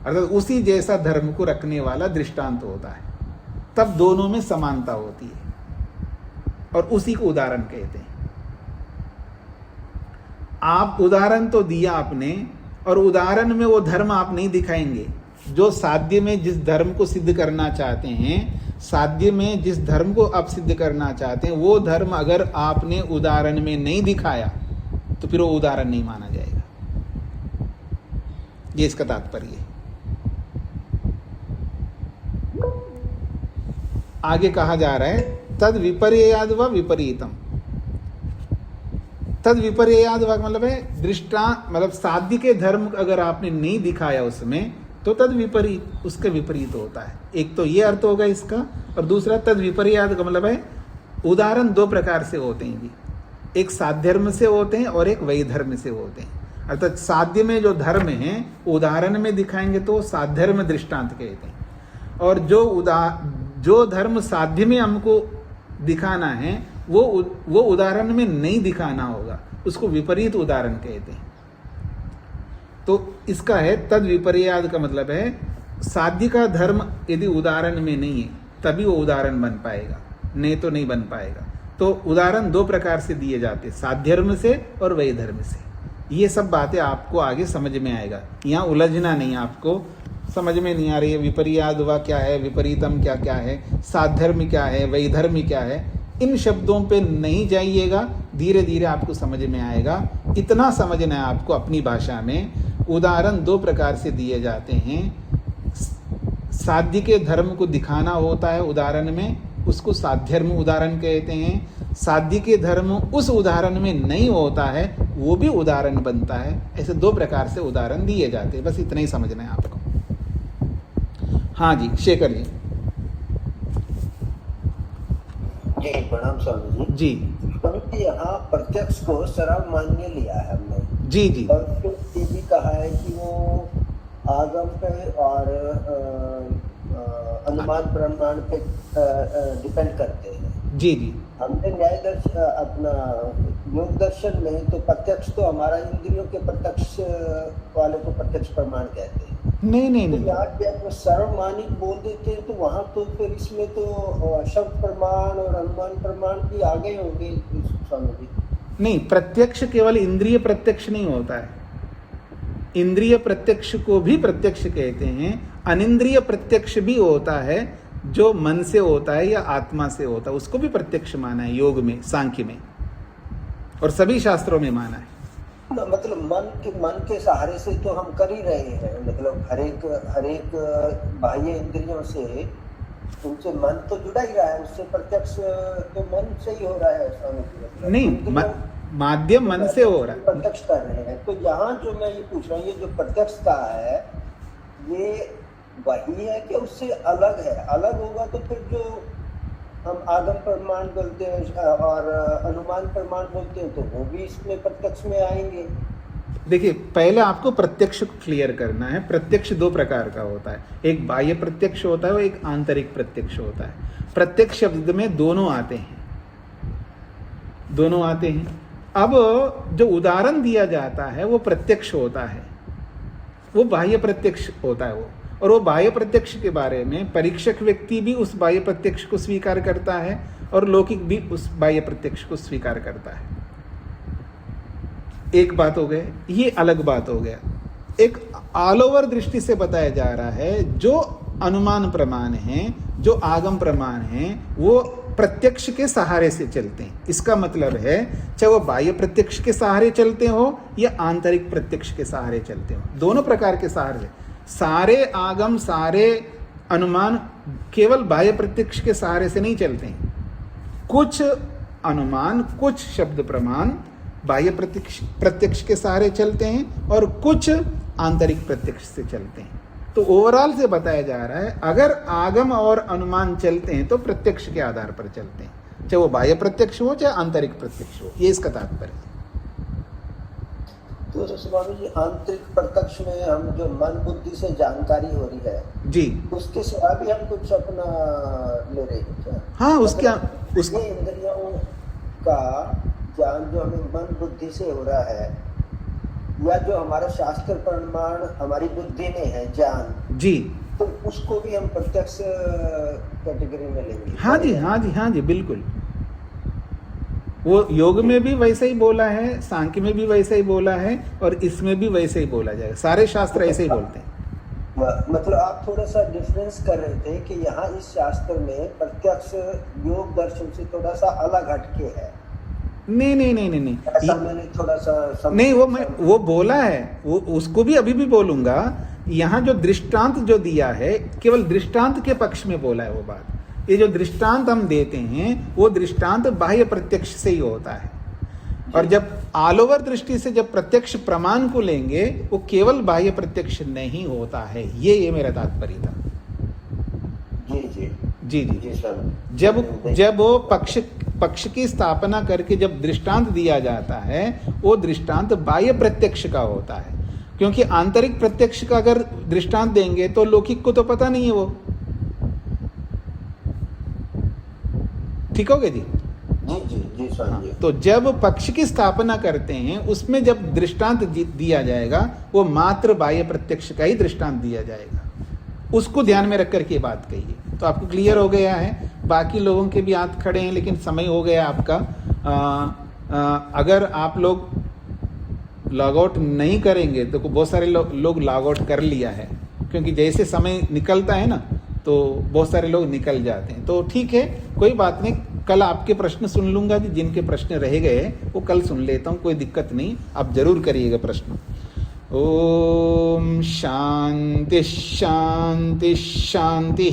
अर्थात उसी जैसा धर्म को रखने वाला दृष्टांत होता है। तब दोनों में समानता होती है और उसी को उदाहरण कहते हैं। आप उदाहरण तो दिया आपने, और उदाहरण में वो धर्म आप नहीं दिखाएंगे जो साध्य में जिस धर्म को सिद्ध करना चाहते हैं। साध्य में जिस धर्म को आप सिद्ध करना चाहते हैं, वो धर्म अगर आपने उदाहरण में नहीं दिखाया तो फिर वो उदाहरण नहीं माना जाएगा। ये इसका तात्पर्य है। आगे कहा जा रहा है तद विपर्याद व विपरीतम। तद विपर्याद व मतलब है दृष्टांत, मतलब साध्य के धर्म अगर आपने नहीं दिखाया उसमें तो तद विपरीत, उसके विपरीत होता है। एक तो ये अर्थ होगा इसका, और दूसरा तद विपर्याद का मतलब है उदाहरण दो प्रकार से होते हैं जी, एक साध्यर्म से होते हैं और एक वैधर्म से होते हैं। अर्थात साध्य में जो धर्म है उदाहरण में दिखाएंगे तो साध्यर्म दृष्टांत कहते हैं, और जो धर्म साध्य में हमको दिखाना है वो उदाहरण में नहीं दिखाना होगा, उसको विपरीत उदाहरण कहते हैं। तो इसका है तद विपर्याद का मतलब है साध्य का धर्म यदि उदाहरण में नहीं है तभी वो उदाहरण बन पाएगा, नहीं तो नहीं बन पाएगा। तो उदाहरण दो प्रकार से दिए जाते हैं, साध्यर्म से और वैधर्म से। ये सब बातें आपको आगे समझ में आएगा, यहाँ उलझना नहीं। आपको समझ में नहीं आ रही है विपर्याद व क्या है, विपरीतम क्या क्या है, साध्यर्म क्या है, वैधर्म क्या है, इन शब्दों पे नहीं जाइएगा, धीरे धीरे आपको समझ में आएगा। इतना समझना है आपको अपनी भाषा में, उदाहरण दो प्रकार से दिए जाते हैं। साध्य के धर्म को दिखाना होता है उदाहरण में, उसको साध्यर्म उदाहरण कहते हैं। साध्य के धर्म उस उदाहरण में नहीं होता है, वो भी उदाहरण बनता है। ऐसे दो प्रकार से उदाहरण दिए जाते हैं, बस इतना ही समझना है आपको। हाँ जी, शेखर जी। जी प्रणाम स्वामी जी। जी परंतु यहाँ प्रत्यक्ष को सर्व मान्य लिया है हमने। जी जी। और फिर ये भी कहा है कि वो आगम पे और अनुमान प्रमाण पे डिपेंड करते हैं। जी जी। हमने न्याय दर्शन अपना योग दर्शन में तो प्रत्यक्ष तो हमारा इंद्रियों के प्रत्यक्ष वाले को प्रत्यक्ष प्रमाण कहते हैं। नहीं नहीं तो नहीं, यहाँ पे आप सर्वमानिक बोल देते हैं तो वहाँ तो फिर इसमें तो शब्द प्रमाण और अनुमान प्रमाण भी आगे होंगे स्वामी जी। नहीं, प्रत्यक्ष केवल इंद्रिय प्रत्यक्ष नहीं होता है। इंद्रिय प्रत्यक्ष को भी प्रत्यक्ष कहते हैं, अनिंद्रिय प्रत्यक्ष भी होता है। जो मन से होता है या आत्मा से होता है उसको भी प्रत्यक्ष माना है योग में, सांख्य में, और सभी शास्त्रों में माना है। मतलब मन के सहारे से तो हम कर ही रहे हैं, मतलब हर एक बाह्य इंद्रियों से उनसे मन तो जुड़ा ही रहा है, उससे प्रत्यक्ष तो मन से ही हो रहा है स्वामी जी। मतलब नहीं, माध्यम मन से हो रहा है, प्रत्यक्ष कर रहे हैं। तो यहाँ जो मैं ये पूछ रहा हूँ, ये जो प्रत्यक्षता है ये वही है कि उससे अलग है? अलग होगा तो फिर जो हम आगम प्रमाण बोलते हैं और अनुमान प्रमाण बोलते हैं तो वो भी इसमें प्रत्यक्ष में आएंगे। देखिए, पहले आपको प्रत्यक्ष क्लियर करना है। प्रत्यक्ष दो प्रकार का होता है, एक बाह्य प्रत्यक्ष होता है और एक आंतरिक प्रत्यक्ष होता है। प्रत्यक्ष शब्द में दोनों आते हैं, दोनों आते हैं। अब जो उदाहरण दिया जाता है वो प्रत्यक्ष होता है, वो बाह्य प्रत्यक्ष होता है वो। और वो बाह्य प्रत्यक्ष के बारे में परीक्षक व्यक्ति भी उस बाह्य प्रत्यक्ष को स्वीकार करता है और लौकिक भी उस बाह्य प्रत्यक्ष को स्वीकार करता है। एक बात हो गई, ये अलग बात हो गया। एक ऑल ओवर दृष्टि से बताया जा रहा है, जो अनुमान प्रमाण हैं, जो आगम प्रमाण हैं, वो प्रत्यक्ष के सहारे से चलते हैं। इसका मतलब है चाहे वो बाह्य प्रत्यक्ष के सहारे चलते हो या आंतरिक प्रत्यक्ष के सहारे चलते हो, दोनों प्रकार के सहारे। सारे आगम, सारे अनुमान केवल बाह्य प्रत्यक्ष के सहारे से नहीं चलते हैं। कुछ अनुमान, कुछ शब्द प्रमाण बाह्य प्रत्यक्ष के सहारे चलते हैं और कुछ आंतरिक प्रत्यक्ष से चलते हैं। तो ओवरऑल से बताया जा रहा है, अगर आगम और अनुमान चलते हैं तो प्रत्यक्ष के आधार पर चलते हैं, चाहे वो बाह्य प्रत्यक्ष हो चाहे आंतरिक प्रत्यक्ष हो। ये इसका तात्पर्य है। तो स्वामी जी, आंतरिक प्रत्यक्ष में हम जो मन बुद्धि से जानकारी हो रही है जी, उसके सिवा भी हम कुछ अपना ले रहे हैं क्या? हाँ, उसके इंद्रियों का ज्ञान जो हमें मन बुद्धि से हो रहा है, या जो हमारा शास्त्र प्रमाण हमारी बुद्धि में है ज्ञान जी, तो उसको भी हम प्रत्यक्ष कैटेगरी में लेंगे? हाँ जी, हाँ जी, हाँ जी, बिल्कुल। वो योग में भी वैसे ही बोला है, सांख्य में भी वैसे ही बोला है और इसमें भी वैसे ही बोला जाएगा। सारे शास्त्र ऐसे ही बोलते हैं। मतलब आप थोड़ा सा डिफरेंस कर रहे थे कि यहाँ इस शास्त्र में प्रत्यक्ष योग दर्शन से थोड़ा सा अलग हटके है। नहीं, ऐसा मैंने थोड़ा सा नहीं, वो बोला है, वो उसको भी अभी भी बोलूंगा। यहाँ जो दृष्टांत जो दिया है, केवल दृष्टांत के पक्ष में बोला है वो बात। ये जो दृष्टांत हम देते हैं वो दृष्टांत बाह्य प्रत्यक्ष से ही होता है, और जब ऑल ओवर दृष्टि से जब प्रत्यक्ष प्रमाण को लेंगे वो केवल बाह्य प्रत्यक्ष नहीं होता है। ये मेरा तात्पर्य था। जी जी जी जी, जी सर। जब वो पक्ष की स्थापना करके जब दृष्टांत दिया जाता है वो दृष्टांत बाह्य प्रत्यक्ष का होता है, क्योंकि आंतरिक प्रत्यक्ष का अगर दृष्टांत देंगे तो लौकिक को तो पता नहीं है वो। ठीक हो गया जी? जी स्वामी जी। तो जब पक्ष की स्थापना करते हैं उसमें जब दृष्टांत दिया जाएगा वो मात्र बाह्य प्रत्यक्ष का ही दृष्टांत दिया जाएगा। उसको ध्यान में रख करके बात कहिए तो आपको क्लियर हो गया है। बाकी लोगों के भी हाथ खड़े हैं लेकिन समय हो गया आपका। अगर आप लोग लॉग आउट नहीं करेंगे तो बहुत सारे लोग लॉग आउट कर लिया है, क्योंकि जैसे समय निकलता है ना तो बहुत सारे लोग निकल जाते हैं। तो ठीक है, कोई बात नहीं, कल आपके प्रश्न सुन लूंगा जी। जिनके प्रश्न रह गए वो कल सुन लेता हूँ, कोई दिक्कत नहीं। आप जरूर करिएगा प्रश्न। ओम शांति शांति शांति।